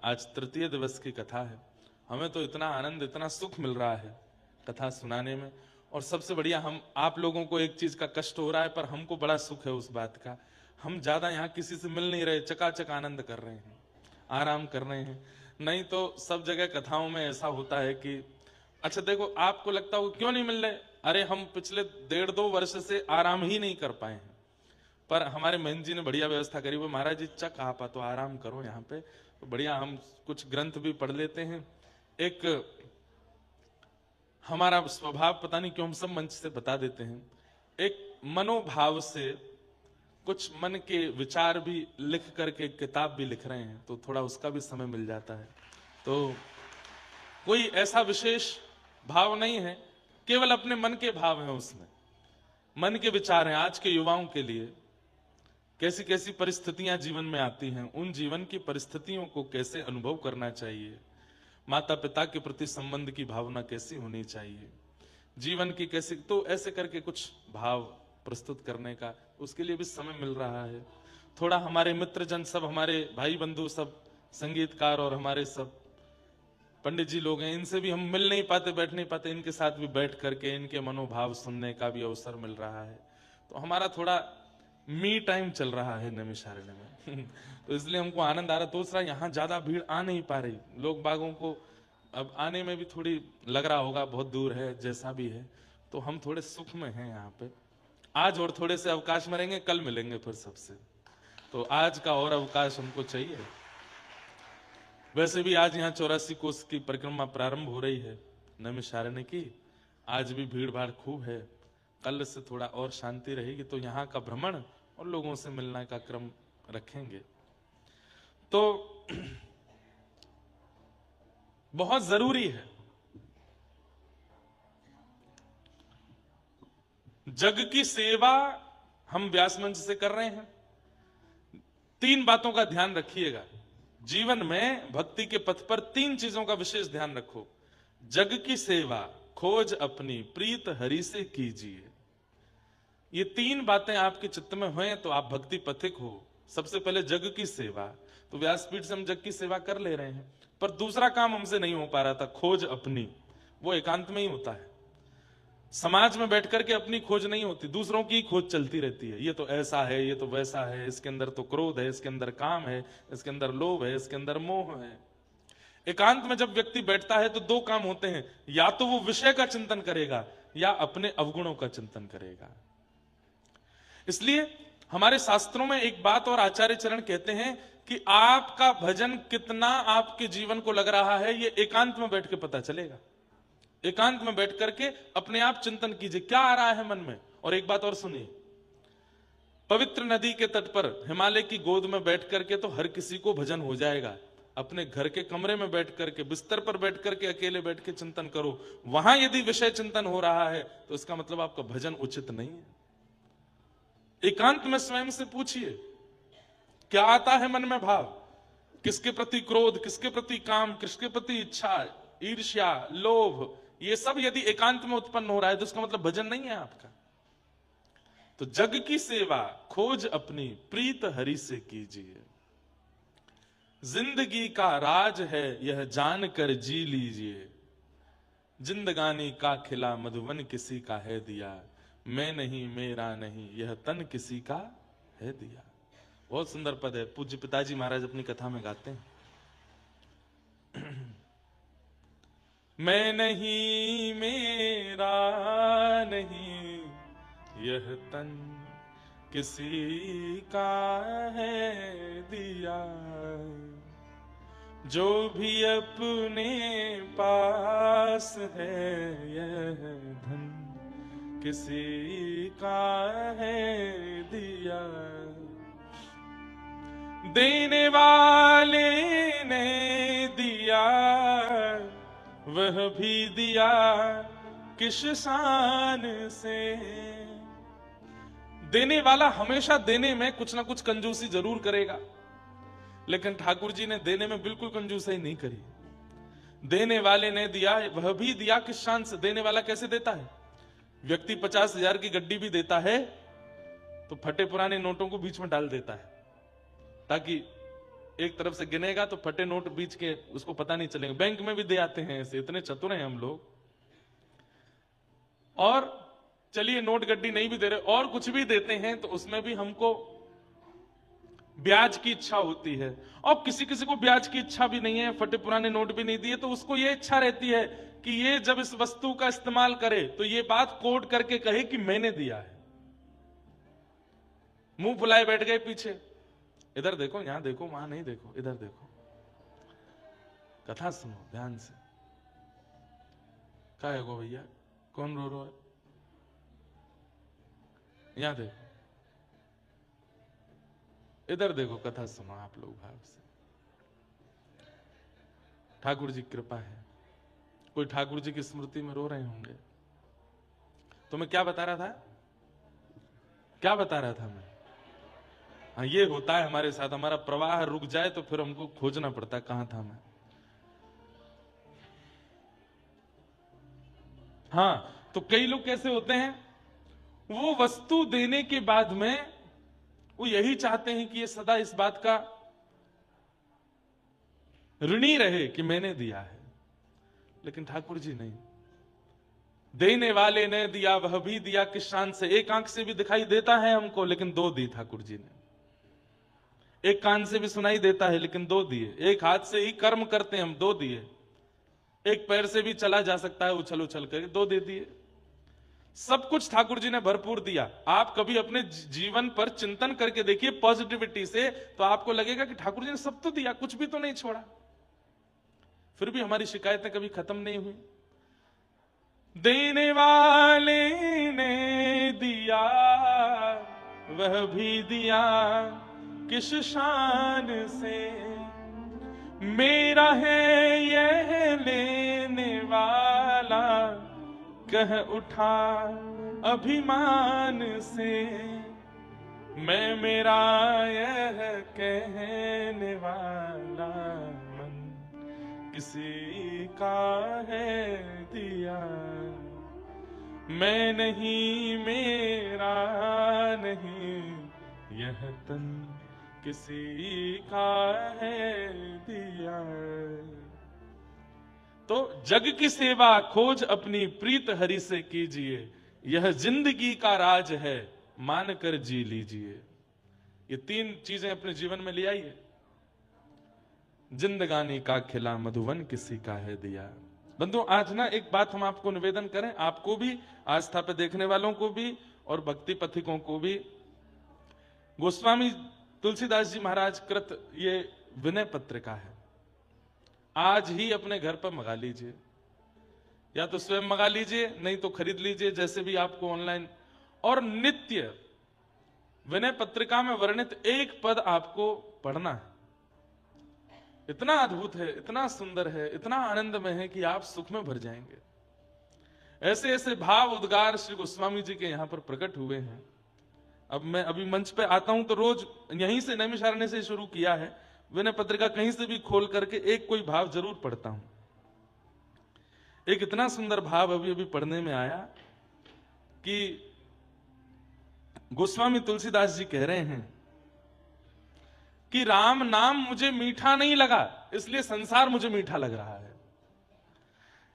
आज तृतीय दिवस की कथा है। हमें तो इतना आनंद, इतना सुख मिल रहा है कथा सुनाने में, और सबसे बढ़िया हम आप लोगों को एक चीज का कष्ट हो रहा है, पर हमको बड़ा सुख है उस बात का। हम ज्यादा यहाँ किसी से मिल नहीं रहे, चकाचक आनंद कर रहे हैं, आराम कर रहे हैं। नहीं तो सब जगह कथाओं में ऐसा होता है कि अच्छा देखो, आपको लगता हो क्यों नहीं मिल रहे, अरे हम पिछले 1.5-2 वर्ष से आराम ही नहीं कर पाए हैं, पर हमारे महंत जी ने बढ़िया व्यवस्था करी। वो महाराज जी चक आपा तो आराम करो यहाँ पे, तो बढ़िया हम कुछ ग्रंथ भी पढ़ लेते हैं। एक हमारा स्वभाव पता नहीं क्यों हम सब मंच से बता देते हैं, एक मनोभाव से कुछ मन के विचार भी लिख करके किताब भी लिख रहे हैं, तो थोड़ा उसका भी समय मिल जाता है। तो कोई ऐसा विशेष भाव नहीं है, केवल अपने मन के भाव हैं, उसमें मन के विचार हैं। आज के युवाओं के लिए कैसी कैसी परिस्थितियां जीवन में आती हैं, उन जीवन की परिस्थितियों को कैसे अनुभव करना चाहिए, माता पिता के प्रति संबंध की भावना कैसी होनी चाहिए, जीवन की कैसी, तो ऐसे करके कुछ भाव प्रस्तुत करने का उसके लिए भी समय मिल रहा है। थोड़ा हमारे मित्रजन सब, हमारे भाई बंधु सब संगीतकार और हमारे सब पंडित जी लोग हैं, इनसे भी हम मिल नहीं पाते, बैठ नहीं पाते, इनके साथ भी बैठ करके इनके मनोभाव सुनने का भी अवसर मिल रहा है। तो हमारा थोड़ा मी टाइम चल रहा है नैमिषारण्य में। तो इसलिए हमको आनंद आ रहा है। दूसरा, यहाँ ज्यादा भीड़ आ नहीं पा रही, लोग बागों को अब आने में भी थोड़ी लग रहा होगा, बहुत दूर है, जैसा भी है, तो हम थोड़े सुख में हैं यहाँ पे आज, और थोड़े से अवकाश में रहेंगे, कल मिलेंगे फिर सबसे। तो आज का और अवकाश हमको चाहिए। वैसे भी आज यहाँ 84 कोस की परिक्रमा प्रारंभ हो रही है नैमिषारण्य की, आज भी भीड़ भाड़ खूब है। कल से थोड़ा और शांति रहेगी, तो यहाँ का भ्रमण और लोगों से मिलने का क्रम रखेंगे। तो बहुत जरूरी है, जग की सेवा हम व्यास मंच से कर रहे हैं। 3 बातों का ध्यान रखिएगा जीवन में, भक्ति के पथ पर 3 चीजों का विशेष ध्यान रखो। जग की सेवा, खोज अपनी प्रीत हरि से कीजिए। ये 3 बातें आपके चित्त में हुए तो आप भक्ति पथिक हो। सबसे पहले जग की सेवा, तो व्यासपीठ से हम जग की सेवा कर ले रहे हैं, पर दूसरा काम हमसे नहीं हो पा रहा था, खोज अपनी, वो एकांत में ही होता है। समाज में बैठ करके अपनी खोज नहीं होती, दूसरों की खोज चलती रहती है। ये तो ऐसा है, ये तो वैसा है, इसके अंदर तो क्रोध है, इसके अंदर काम है, इसके अंदर लोभ है, इसके अंदर मोह है। एकांत में जब व्यक्ति बैठता है तो 2 काम होते हैं, या तो वो विषय का चिंतन करेगा या अपने अवगुणों का चिंतन करेगा। इसलिए हमारे शास्त्रों में एक बात और आचार्य चरण कहते हैं कि आपका भजन कितना आपके जीवन को लग रहा है, ये एकांत में बैठ के पता चलेगा। एकांत में बैठ करके अपने आप चिंतन कीजिए, क्या आ रहा है मन में। और एक बात और सुनिए, पवित्र नदी के तट पर हिमालय की गोद में बैठ करके तो हर किसी को भजन हो जाएगा। अपने घर के कमरे में बैठ करके, बिस्तर पर बैठ करके अकेले बैठ के चिंतन करो। वहां यदि विषय चिंतन हो रहा है तो इसका मतलब आपका भजन उचित नहीं है। एकांत में स्वयं से पूछिए, क्या आता है मन में भाव, किसके प्रति क्रोध, किसके प्रति काम, किसके प्रति इच्छा, ईर्ष्या, लोभ, ये सब यदि एकांत में उत्पन्न हो रहा है तो इसका मतलब भजन नहीं है आपका। तो जग की सेवा खोज अपनी प्रीत हरि से कीजिए, जिंदगी का राज है यह जानकर जी लीजिए, जिंदगानी का खिला मधुवन किसी का है दिया, मैं नहीं मेरा नहीं यह तन किसी का है दिया। बहुत सुंदर पद है, पूज्य पिताजी महाराज अपनी कथा में गाते हैं। मैं नहीं मेरा नहीं यह तन किसी का है दिया, जो भी अपने पास है यह धन किसी का है दिया, देने वाले ने दिया वह भी दिया किस शान से। देने वाला हमेशा देने में कुछ ना कुछ कंजूसी जरूर करेगा, लेकिन ठाकुर जी ने देने में बिल्कुल कंजूसी नहीं करी। देने वाले ने दिया वह भी दिया किस शान से। देने वाला कैसे देता है? व्यक्ति 50,000 की गड्डी भी देता है तो फटे पुराने नोटों को बीच में डाल देता है, ताकि एक तरफ से गिनेगा तो फटे नोट बीच के उसको पता नहीं चलेगा। बैंक में भी दे आते हैं ऐसे, इतने चतुर हैं हम लोग। और चलिए नोट गड्डी नहीं भी दे रहे और कुछ भी देते हैं तो उसमें भी हमको ब्याज की इच्छा होती है, और किसी किसी को ब्याज की इच्छा भी नहीं है, फटे पुराने नोट भी नहीं दिए तो उसको ये इच्छा रहती है कि ये जब इस वस्तु का इस्तेमाल करे तो ये बात कोट करके कहे कि मैंने दिया है। मुंह फुलाए बैठ गए पीछे, इधर देखो, यहां देखो, वहां नहीं देखो, इधर देखो, कथा सुनो ध्यान से। क्या है गो भैया, कौन रो रहा है? यहां देखो, इधर देखो, कथा सुनो आप लोग भाव से। ठाकुर जी कृपा है, कोई ठाकुर जी की स्मृति में रो रहे होंगे। तो मैं क्या बता रहा था, क्या बता रहा था मैं? हाँ, ये होता है हमारे साथ, हमारा प्रवाह रुक जाए तो फिर हमको खोजना पड़ता है कहां था मैं। हाँ, तो कई लोग कैसे होते हैं, वो वस्तु देने के बाद में वो यही चाहते हैं कि ये सदा इस बात का ऋणी रहे कि मैंने दिया है, लेकिन ठाकुर जी नहीं। देने वाले ने दिया वह भी दिया किस शान से। एक आंख से भी दिखाई देता है हमको, लेकिन दो दी ठाकुर जी ने। एक कान से भी सुनाई देता है, लेकिन दो दिए। एक हाथ से ही कर्म करते हैं हम, दो दिए। एक पैर से भी चला जा सकता है उछल उछल कर, दो दे दिए। सब कुछ ठाकुर जी ने भरपूर दिया। आप कभी अपने जीवन पर चिंतन करके देखिए पॉजिटिविटी से, तो आपको लगेगा कि ठाकुर जी ने सब तो दिया, कुछ भी तो नहीं छोड़ा। फिर भी हमारी शिकायतें कभी खत्म नहीं हुई। देने वाले ने दिया वह भी दिया किस शान से, मेरा है यह लेने वाला कह उठा अभिमान से, मैं मेरा यह कहने वाला मन किसी का है दिया, मैं नहीं मेरा नहीं यह तन किसी का है दिया। तो जग की सेवा खोज अपनी प्रीत हरि से कीजिए, यह जिंदगी का राज है मान कर जी लीजिए। ये तीन चीजें अपने जीवन में ले आइए। जिंदगानी का खिला मधुवन किसी का है दिया। बंधु, आज ना एक बात हम आपको निवेदन करें, आपको भी, आस्था पे देखने वालों को भी और भक्ति पथिकों को भी। गोस्वामी तुलसीदास जी महाराज कृत ये विनय पत्रिका है, आज ही अपने घर पर मंगा लीजिए, या तो स्वयं मंगा लीजिए, नहीं तो खरीद लीजिए, जैसे भी आपको ऑनलाइन। और नित्य विनय पत्रिका में वर्णित एक पद आपको पढ़ना है। इतना अद्भुत है, इतना सुंदर है, इतना आनंदमय है कि आप सुख में भर जाएंगे। ऐसे ऐसे भाव उद्गार श्री गोस्वामी जी के यहां पर प्रकट हुए हैं अब मैं अभी मंच पे आता हूं तो रोज यहीं से नैमिषारण्य से शुरू किया है, विनय पत्रिका कहीं से भी खोल करके एक कोई भाव जरूर पढ़ता हूं। एक इतना सुंदर भाव अभी अभी पढ़ने में आया कि गोस्वामी तुलसीदास जी कह रहे हैं कि राम नाम मुझे मीठा नहीं लगा, इसलिए संसार मुझे मीठा लग रहा है।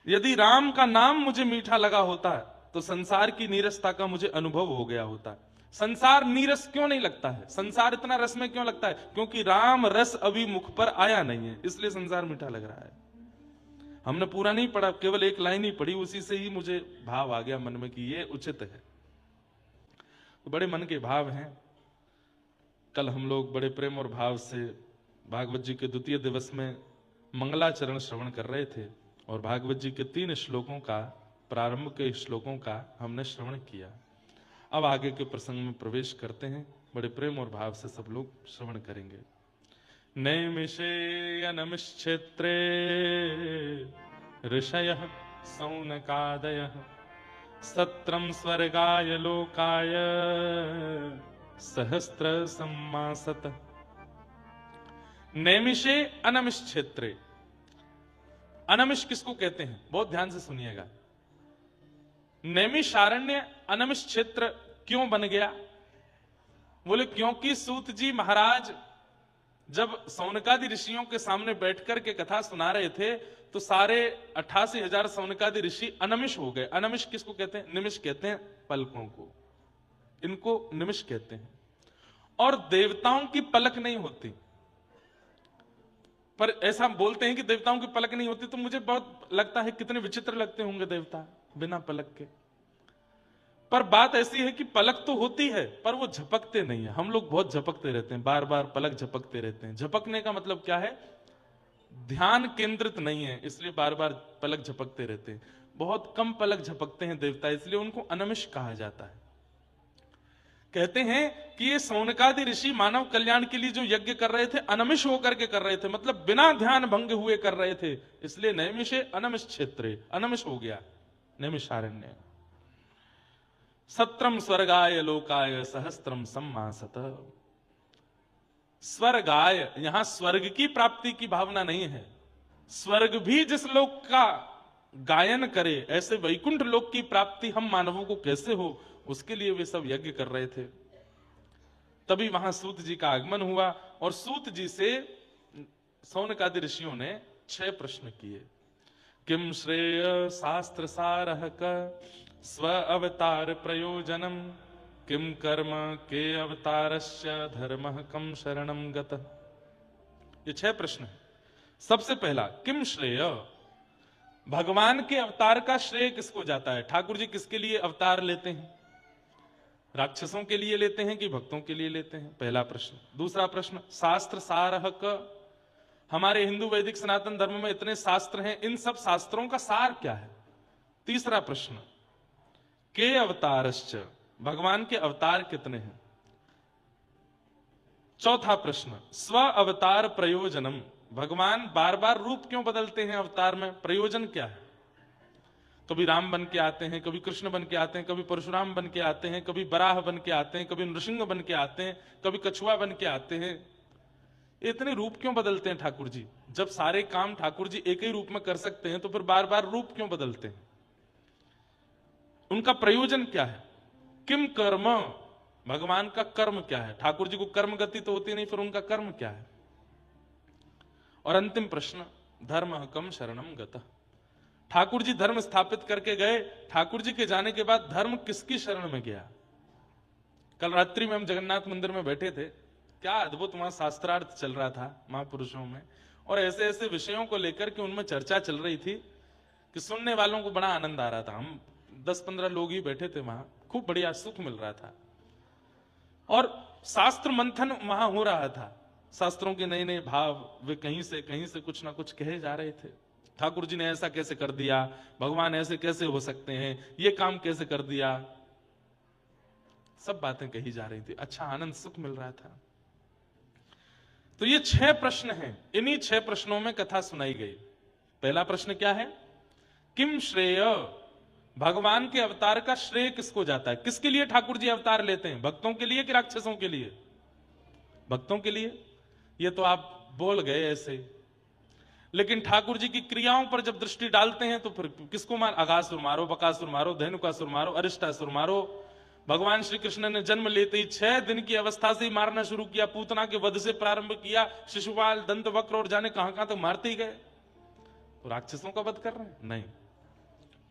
यदि राम का नाम मुझे मीठा लगा होता तो संसार की नीरसता का मुझे अनुभव हो गया होता। संसार नीरस क्यों नहीं लगता है, संसार इतना रस में क्यों लगता है? क्योंकि राम रस अभी मुख पर आया नहीं है, इसलिए संसार मीठा लग रहा है। हमने पूरा नहीं पढ़ा, केवल एक लाइन ही पढ़ी, उसी से ही मुझे भाव आ गया मन में कि ये उचित है। तो बड़े मन के भाव हैं। कल हम लोग बड़े प्रेम और भाव से भागवत जी के द्वितीय दिवस में मंगलाचरण श्रवण कर रहे थे और भागवत जी के 3 श्लोकों का, प्रारंभ के श्लोकों का हमने श्रवण किया। अब आगे के प्रसंग में प्रवेश करते हैं, बड़े प्रेम और भाव से सब लोग श्रवण करेंगे। नैमिषे अनमिश्क्षेत्रे ऋषयः सौनकादयः सत्रं स्वर्गाय लोकाय सहस्त्र सम्मासत। नैमिषे अनमिष क्षेत्रे। अनमिष किसको कहते हैं? बहुत ध्यान से सुनिएगा। नैमिषारण्य अनमिष क्षेत्र क्यों बन गया? बोले क्योंकि सूत जी महाराज जब सौनकादि ऋषियों के सामने बैठकर के कथा सुना रहे थे तो सारे 88,000 सौनकादि ऋषि अनमिष हो गए। अनमिष किसको कहते हैं? निमिष कहते हैं पलकों को, इनको निमिष कहते हैं। और देवताओं की पलक नहीं होती, पर ऐसा बोलते हैं कि देवताओं की पलक नहीं होती, तो मुझे बहुत लगता है कितने विचित्र लगते होंगे देवता बिना पलक के। पर बात ऐसी है कि पलक तो होती है पर वो झपकते नहीं है। हम लोग बहुत झपकते रहते हैं, बार बार पलक झपकते रहते हैं। झपकने का मतलब क्या है? ध्यान केंद्रित नहीं है, इसलिए बार बार पलक झपकते रहते हैं। बहुत कम पलक झपकते हैं देवता, इसलिए उनको अनमिष कहा जाता है। कहते हैं कि ये सौनकादि ऋषि मानव कल्याण के लिए जो यज्ञ कर रहे थे अनमिष होकर के कर रहे थे, मतलब बिना ध्यान भंग हुए कर रहे थे, इसलिए नैमिषे अनमिष क्षेत्रे, अनमिष हो गया नैमिषारण्य। सत्रम स्वर्गाय लोकाय सहस्त्रम सम्मासत। स्वर्गाय, यहां स्वर्ग की प्राप्ति की भावना नहीं है। स्वर्ग भी जिस लोक का गायन करे, ऐसे वैकुंठ लोक की प्राप्ति हम मानवों को कैसे हो, उसके लिए वे सब यज्ञ कर रहे थे। तभी वहां सूत जी का आगमन हुआ और सूत जी से सौनकादि ऋषियों ने 6 प्रश्न किए। किम श्रेय शास्त्र सारः क स्व अवतार प्रयोजनम किम कर्म के अवतारस्य धर्मः कम शरणम गतः। ये 6 प्रश्न है। सबसे पहला, किम श्रेय, भगवान के अवतार का श्रेय किसको जाता है? ठाकुर जी किसके लिए अवतार लेते हैं? राक्षसों के लिए लेते हैं कि भक्तों के लिए लेते हैं? पहला प्रश्न। दूसरा प्रश्न, शास्त्र सारः क, हमारे हिंदू वैदिक सनातन धर्म में इतने शास्त्र हैं, इन सब शास्त्रों का सार क्या है? तीसरा प्रश्न, के अवतारश्च, भगवान के अवतार कितने हैं? चौथा प्रश्न, स्व अवतार प्रयोजनम, भगवान बार बार रूप क्यों बदलते हैं अवतार में, प्रयोजन क्या है? कभी राम बन के आते हैं, कभी कृष्ण बन के आते हैं, कभी परशुराम बन के आते हैं, कभी बराह बन के आते हैं, कभी नृसिंह बन के आते हैं, कभी कछुआ बन के आते हैं। इतने रूप क्यों बदलते हैं ठाकुर जी? जब सारे काम ठाकुर जी एक ही रूप में कर सकते हैं तो फिर बार बार रूप क्यों बदलते हैं? उनका प्रयोजन क्या है? किम कर्म, भगवान का कर्म क्या है? ठाकुर जी को कर्म गति तो होती नहीं, फिर उनका कर्म क्या है? और अंतिम प्रश्न, धर्म कम शरणम गतः, ठाकुर जी धर्म स्थापित करके गए, ठाकुर जी के जाने के बाद धर्म किसकी शरण में गया? कल रात्रि में हम जगन्नाथ मंदिर में बैठे थे, क्या अद्भुत वहां शास्त्रार्थ चल रहा था महापुरुषों में, और ऐसे ऐसे विषयों को लेकर के उनमें चर्चा चल रही थी कि सुनने वालों को बड़ा आनंद आ रहा था। हम 10-15 लोग ही बैठे थे वहां, खूब बढ़िया सुख मिल रहा था और शास्त्र मंथन वहां हो रहा था। शास्त्रों के नए नए भाव वे कहीं से कुछ ना कुछ कहे जा रहे थे। ठाकुर जी ने ऐसा कैसे कर दिया, भगवान ऐसे कैसे हो सकते हैं, ये काम कैसे कर दिया, सब बातें कही जा रही थी। अच्छा आनंद सुख मिल रहा था। तो ये 6 प्रश्न हैं, इन्हीं 6 प्रश्नों में कथा सुनाई गई। पहला प्रश्न क्या है? किम श्रेय, भगवान के अवतार का श्रेय किसको जाता है? किसके लिए ठाकुर जी अवतार लेते हैं? भक्तों के लिए कि राक्षसों के लिए? भक्तों के लिए। ये तो आप बोल गए ऐसे, लेकिन ठाकुर जी की क्रियाओं पर जब दृष्टि डालते हैं तो फिर किसको मार? अगासुर मारो, बकासुर मारो, धेनुकासुर मारो, अरिष्टासुर मारो। भगवान श्री कृष्ण ने जन्म लेते ही 6 दिन की अवस्था से ही मारना शुरू किया। पूतना के वध से प्रारंभ किया, शिशुपाल, दंतवक्र और जाने कहां कहां तो मारते ही गए। तो राक्षसों का वध कर रहे हैं? नहीं।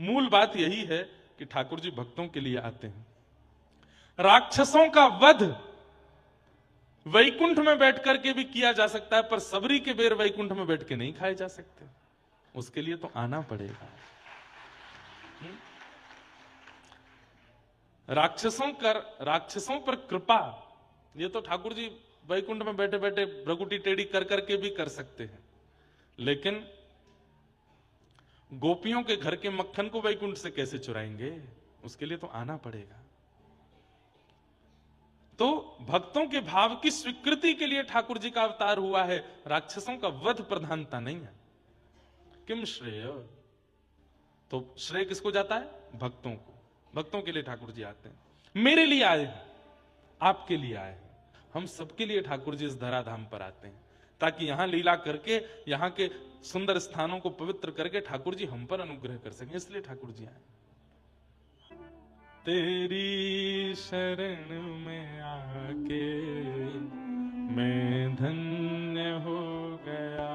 मूल बात यही है कि ठाकुर जी भक्तों के लिए आते हैं। राक्षसों का वध वैकुंठ में बैठ करके भी किया जा सकता है, पर सबरी के बेर वैकुंठ में बैठ के नहीं खाए जा सकते। उसके लिए तो आना पड़ेगा। राक्षसों पर कृपा, ये तो ठाकुर जी वैकुंठ में बैठे बैठे भ्रगुटी टेढ़ी कर करके भी कर सकते हैं, लेकिन गोपियों के घर के मक्खन को वैकुंठ से कैसे चुराएंगे? उसके लिए तो आना पड़ेगा। तो भक्तों के भाव की स्वीकृति के लिए ठाकुर जी का अवतार हुआ है। राक्षसों का वध प्रधानता नहीं है। किम श्रेय, तो श्रेय किसको जाता है? भक्तों को। भक्तों के लिए ठाकुर जी आते हैं। मेरे लिए आए हैं, आपके लिए आए हैं, हम सबके लिए ठाकुर जी इस धराधाम पर आते हैं, ताकि यहां लीला करके, यहां के सुंदर स्थानों को पवित्र करके ठाकुर जी हम पर अनुग्रह कर सकें। इसलिए ठाकुर जी आए। तेरी शरण में आके मैं धन्य हो गया,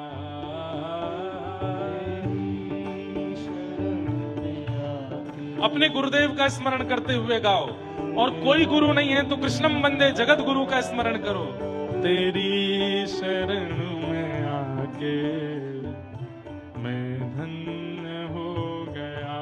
अपने गुरुदेव का स्मरण करते हुए गाओ। और कोई गुरु नहीं है तो कृष्णम वंदे जगत गुरु का स्मरण करो। तेरी शरण में आके मैं धन्य हो गया,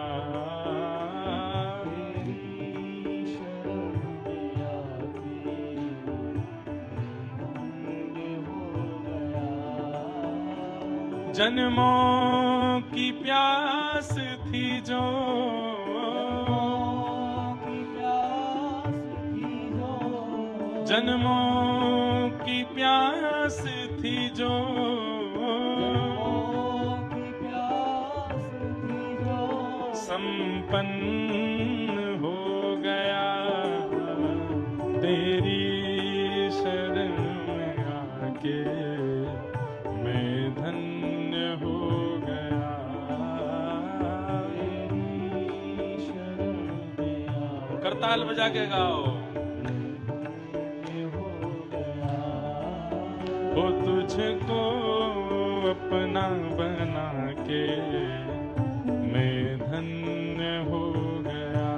जन्मों की प्यास थी जो, जन्मों की प्यास थी जो, संपन्न हो गया। तेरी शरण में आके मैं धन्य हो गया। करताल बजा के गाओ। वो तुझको अपना बना के मैं धन्य हो गया।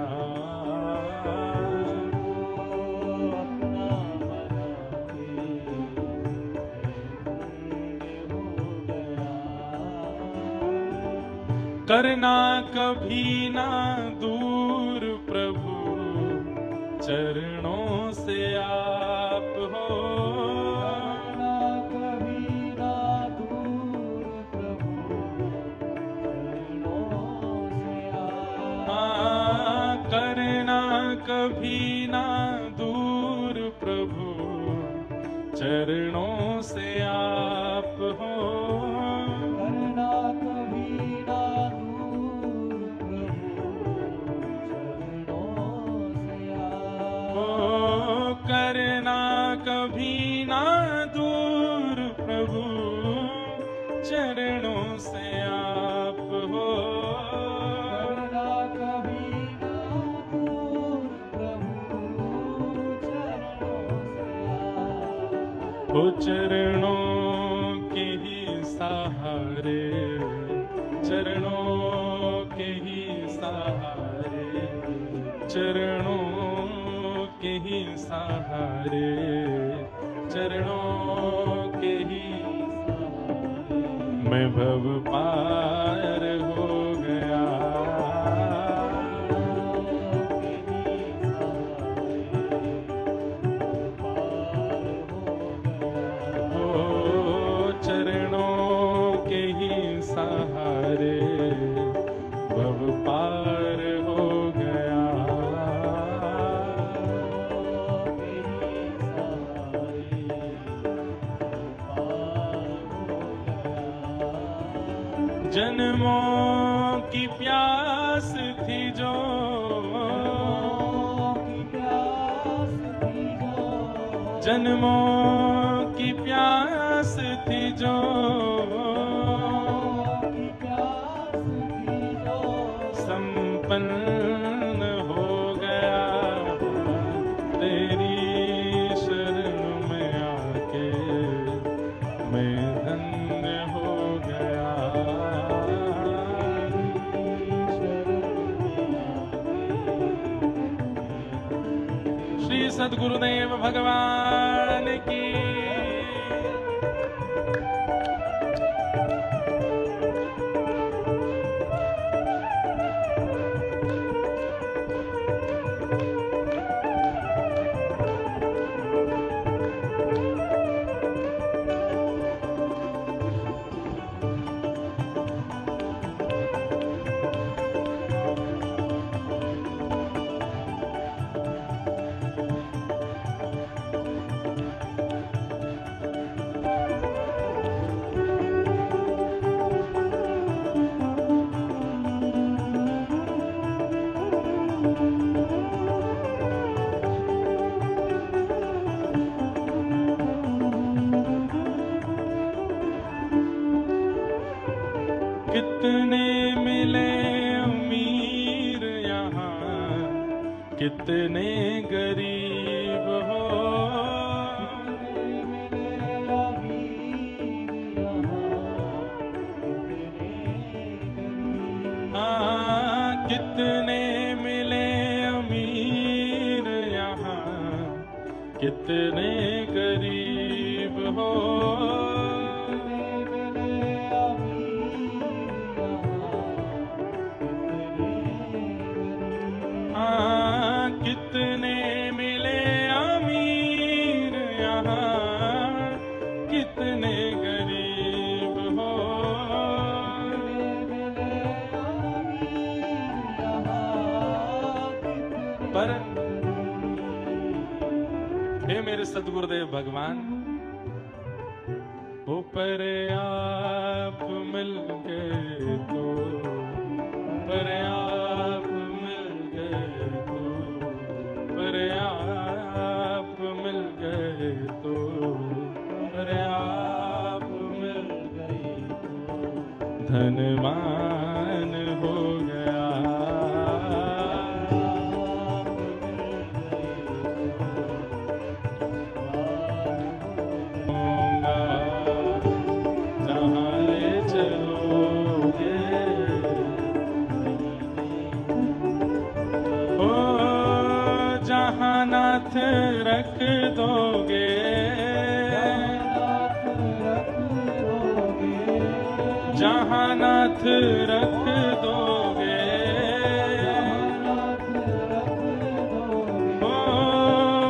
करना कभी ना दूर प्रभु चरणों से आप हो, कभी ना दूर प्रभु चरणों से आप हो, करना कभी ना दूर प्रभु चरणों से आप हो, करना कभी ना दूर प्रभु चरणों से आप हो, चरणों के ही सहारे, चरणों के ही सहारे, चरणों के ही सहारे, चरणों के ही सहारे मैं भव पार हो गया। सहारे भव पार हो गया। जन्मों की प्यास थी जो, जन्मों की प्यास थी जो संपन्न हो गया, तेरी शरण में आके मैं धन्य हो गया। श्री सद्गुरुदेव भगवान की। कितने मिले अमीर यहाँ, कितने गरीब हो। हाँ, कितने मिले अमीर यहाँ, कितने गरीब हो। कितने मिले अमीर यहाँ, कितने गरीब हो। पर हे मेरे सद्गुरुदेव भगवान, वो पर आप मिल गए तो, पर आप मिल गए तो, पर आप मिल गए तो, पर आप मिल गए तो धनवान हो गया। जहाँ ले चलोगे जहाँ नाथ रख दोगे, जहाँ नाथ रख दोगे, ओ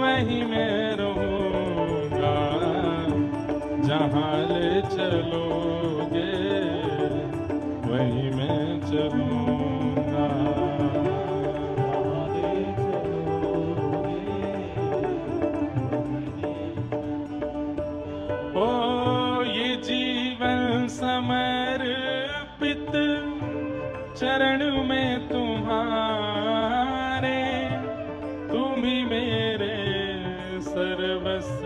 वहीं मैं रहूँगा। जहाँ ले चलोगे वहीं मैं चलूँगा। समर्पित चरण में तुम्हारे, तुम ही मेरे सर्वस्व,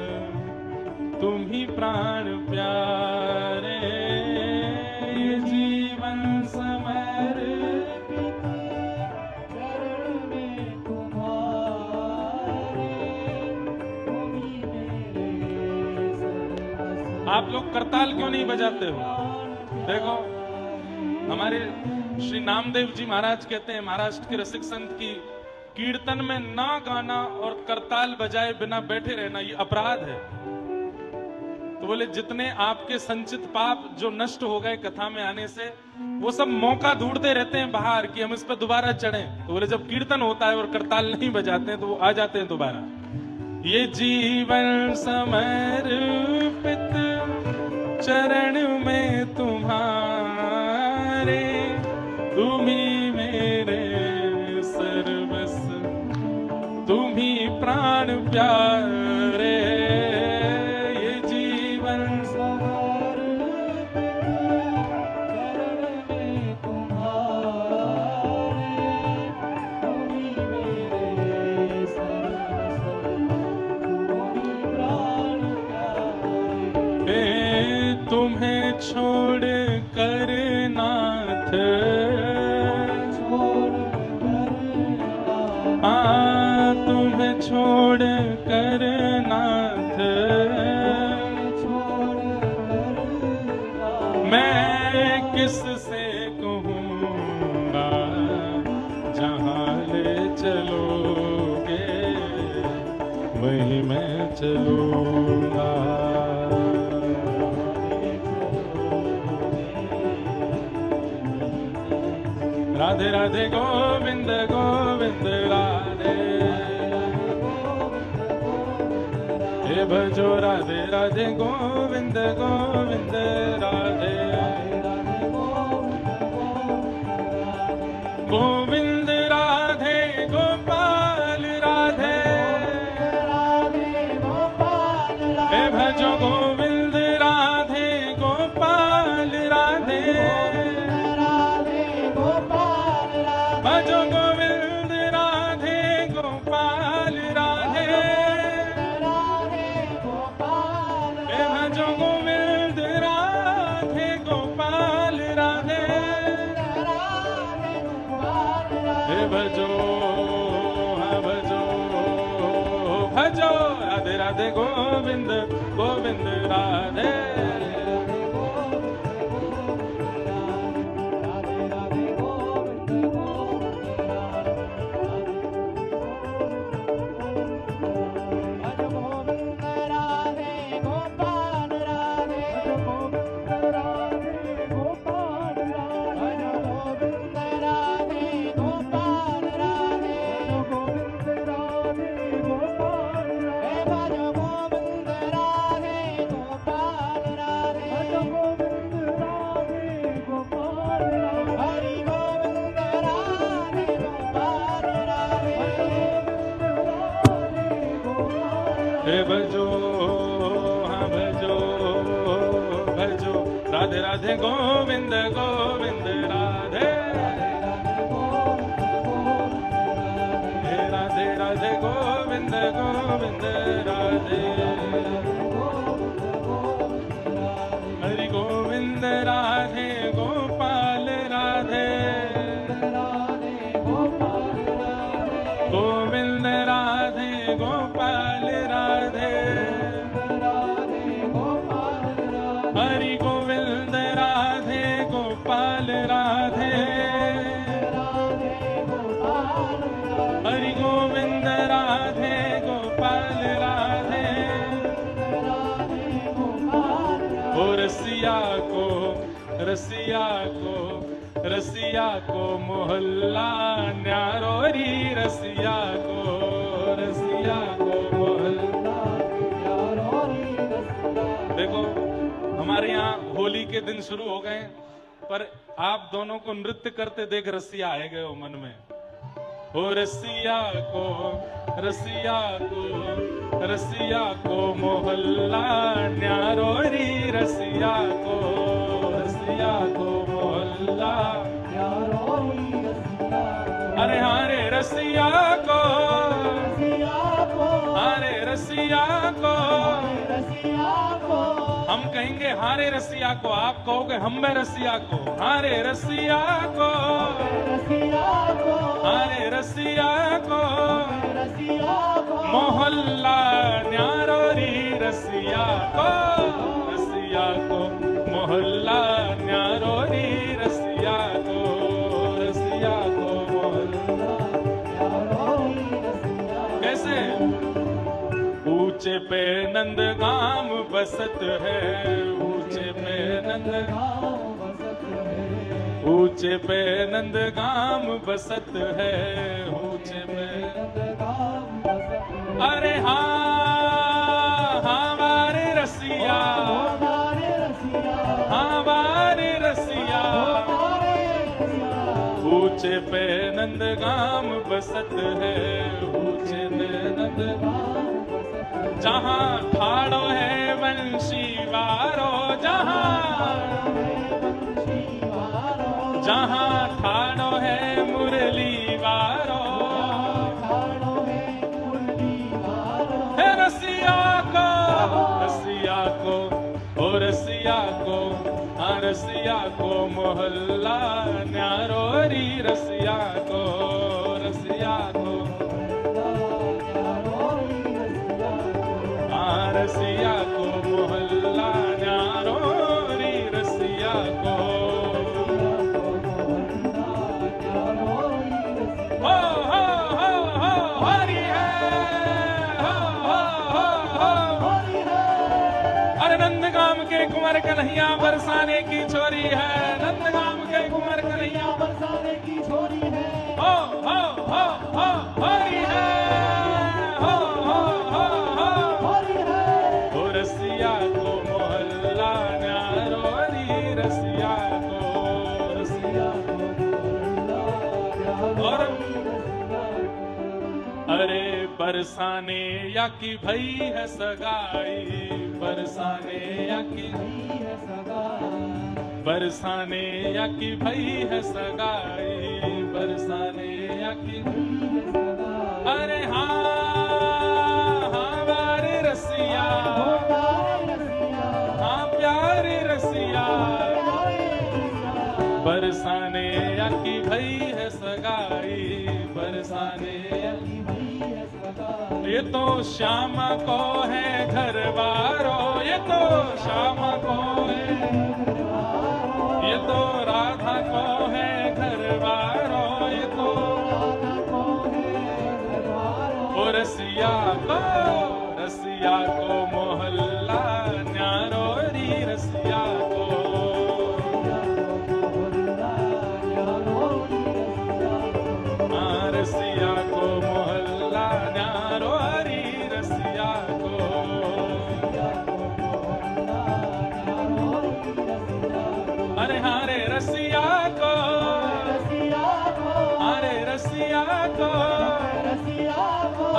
तुम ही प्राण प्यारे। ये जीवन समर्पित चरण में तुम्हारे, तुम ही मेरे सर्वस्व। आप लोग करताल क्यों नहीं बजाते हो? देखो, हमारे श्री नामदेव जी महाराज कहते हैं, महाराष्ट्र के रसिक संत की, कीर्तन में ना गाना और करताल बजाए बिना बैठे रहना ये अपराध है। तो बोले जितने आपके संचित पाप जो नष्ट हो गए कथा में आने से, वो सब मौका ढूंढते रहते हैं बाहर कि हम इस पर दोबारा चढ़ें। तो बोले जब कीर्तन होता है और करताल नहीं बजाते हैं तो वो आ जाते हैं दोबारा। ये जीवन समर्पित चरण में तुम्हारे, तुम ही मेरे सर्वस्व, तुम ही प्राण प्यारे। ये जीवन समर्पित चरण में तुम्हारे, तुम ही मेरे सर्वस्व, तुम ही प्राण छोड़ कर नाथ, तुम्हें छोड़ कर नाथ, मैं किससे कहूँगा जहाँ ले चलोगे वहीं मैं चलूँगा। राधे राधे गोविंद गोविंद राधे, हे भजो राधे राधे गोविंद गोविंद राधे, गोविंद राधे गोपाल राधे, हे भजो गोविंद राधे गोपाल राधे, भजो गोविंद राधे गोपाल राधे, हे भजो गोविंद राधे गोपाल राधे, हे भजो भजो भजो राधे राधे गोविंद गोविंद राधे। भजो हाँ भजो भजो राधे राधे गोविंद गोविंद राधे, हे राधे राधे गोविंद गोविंद राधे, हरि गोविंद राधे गोपाल राधे, गोविंद राधे गोपाल राधे, हरि गोविंद राधे गोपाल राधे, हरि गोविंद राधे गोपाल राधे, ओ रसिया को रसिया को रसिया को मोहल्ला न्यारो री, रसिया को मोहल्ला न्यारो री। देखो हमारे यहाँ होली के दिन शुरू हो गए, पर आप दोनों को नृत्य करते देख रसिया आए गए हो मन में। ओ रसिया को रसिया को रसिया को मोहल्ला न्यारो री, रसिया को मोहल्ला न्यारो री, अरे हारे रसिया को हारे रसिया को, हम कहेंगे हारे रसिया को, आप कहोगे हम में रसिया को, हारे रसिया को हारे रसिया को मोहल्ला न्यारो री, रसिया को मोहल्ला न्यारो री, रसिया को मोहल्ला न्यारो री। कैसे? ऊंचे पे नंदगाम बसत है, ऊंचे पे नंदगाम बसत है, ऊंचे पे नंदगाम बसत है, ऊंचे पे नंदगाम बसत है। अरे हाँ हमारे रसिया, हमारे रसिया, ऊंचे पे नंदगाम बसत है, ऊंचे पे नंदगाम, जहाँ ठाड़ो है वंशी वारो, जहाँ ठाड़ो है मुरली वारो, है रसिया को ओ रसिया को रसिया को मोहल्ला न्यारो री रसिया को रसिया को रसिया को मोहल्ला न्यारो री रसिया को हो हरी है हो अरे नंदगाम के कुंवर कन्हैया बरसाने की छोरी है नंदगाम के कुंवर कन्हैया बरसाने की छोरी है हो हरी है रसिया को मोहल्ला न्यारो री रसिया को और अरे बरसाने या की भई है सगाई बरसाने या की बरसाने या की भई है सगाई बरसाने या की अरे हाँ वारे रसिया हाँ प्यारे रसिया बरसाने या की भई है सगाई बरसाने या की ये तो श्यामा को है घरवारो ये तो श्यामा को है ये तो राधा को है घरवारो ये तो ओ रसिया को मोहल्ला न्यारो री रसिया को रसिया को मोहल्ला न्यारो री रसिया को अरे हारे रसिया को अरे रसिया को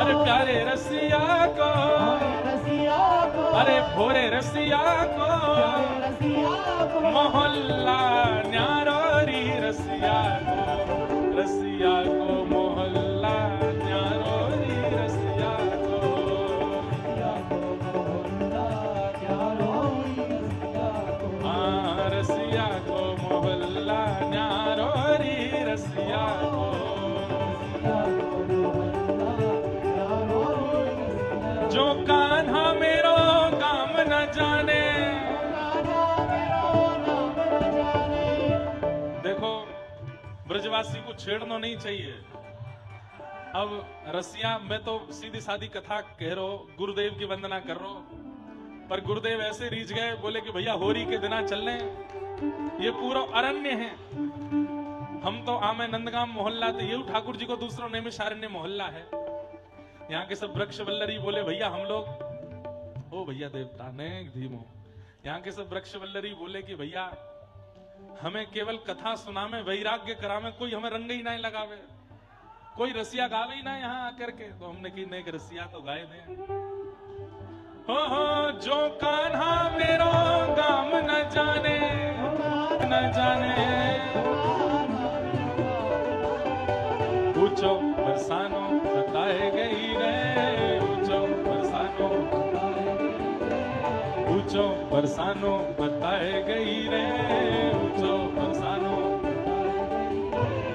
अरे प्यारे रसिया को अरे भोरे रसिया को मोहल्ला न्यारो री रसिया को मोहल्ला न्यारो री रसिया को हाँ रसिया को मोहल्ला न्यारो री रसिया को जो कान्हा मेरो काम न जाने देखो ब्रजवासी को छेड़ना नहीं चाहिए। अब रसिया मैं तो सीधी सादी कथा कह रहा हूं गुरुदेव की वंदना कर रहा हूं पर गुरुदेव ऐसे रीझ गए बोले कि भैया होरी के दिना चलने ये पूरा अरण्य है हम तो आमे नंदगाम मोहल्ला थे ये ठाकुर जी को दूसरों नैमिषारण्य मोहल्ला है यहाँ के सब वृक्ष वल्लरी बोले भैया हम लोग ओ भैया देवता ने धीमो यहाँ के सब वृक्ष वल्लरी बोले कि भैया हमें केवल कथा सुना में वैराग्य करा में कोई हमें रंग ही नहीं लगावे कोई रसिया गावे ही ना यहाँ आकर के तो हमने की नहीं रसिया तो गाए दे हो जो कान्हा मेरो गाम न जाने पूछो बरसानो बताए गई रे पूछो बरसानो बताए गई रे पूछो बरसानो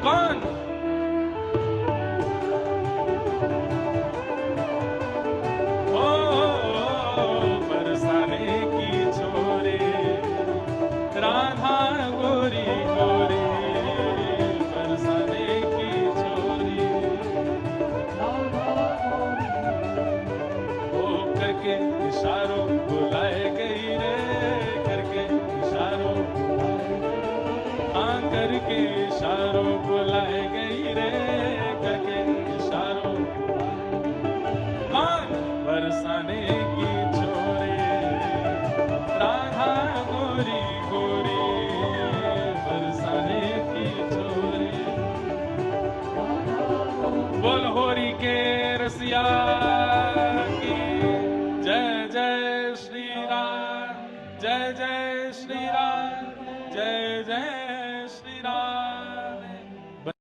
कौन बरसाने की छोरी राधा गोरी गोरी बरसाने की छोरी वो करके इशारों बुलाए गई रे करके इशारों हाँ करके इशारों बुलाए गई रे करके इशारों कौन बरसाने की छोरी राधा गोरी गोरी बरसाने की छोरी बोल होरी के रसिया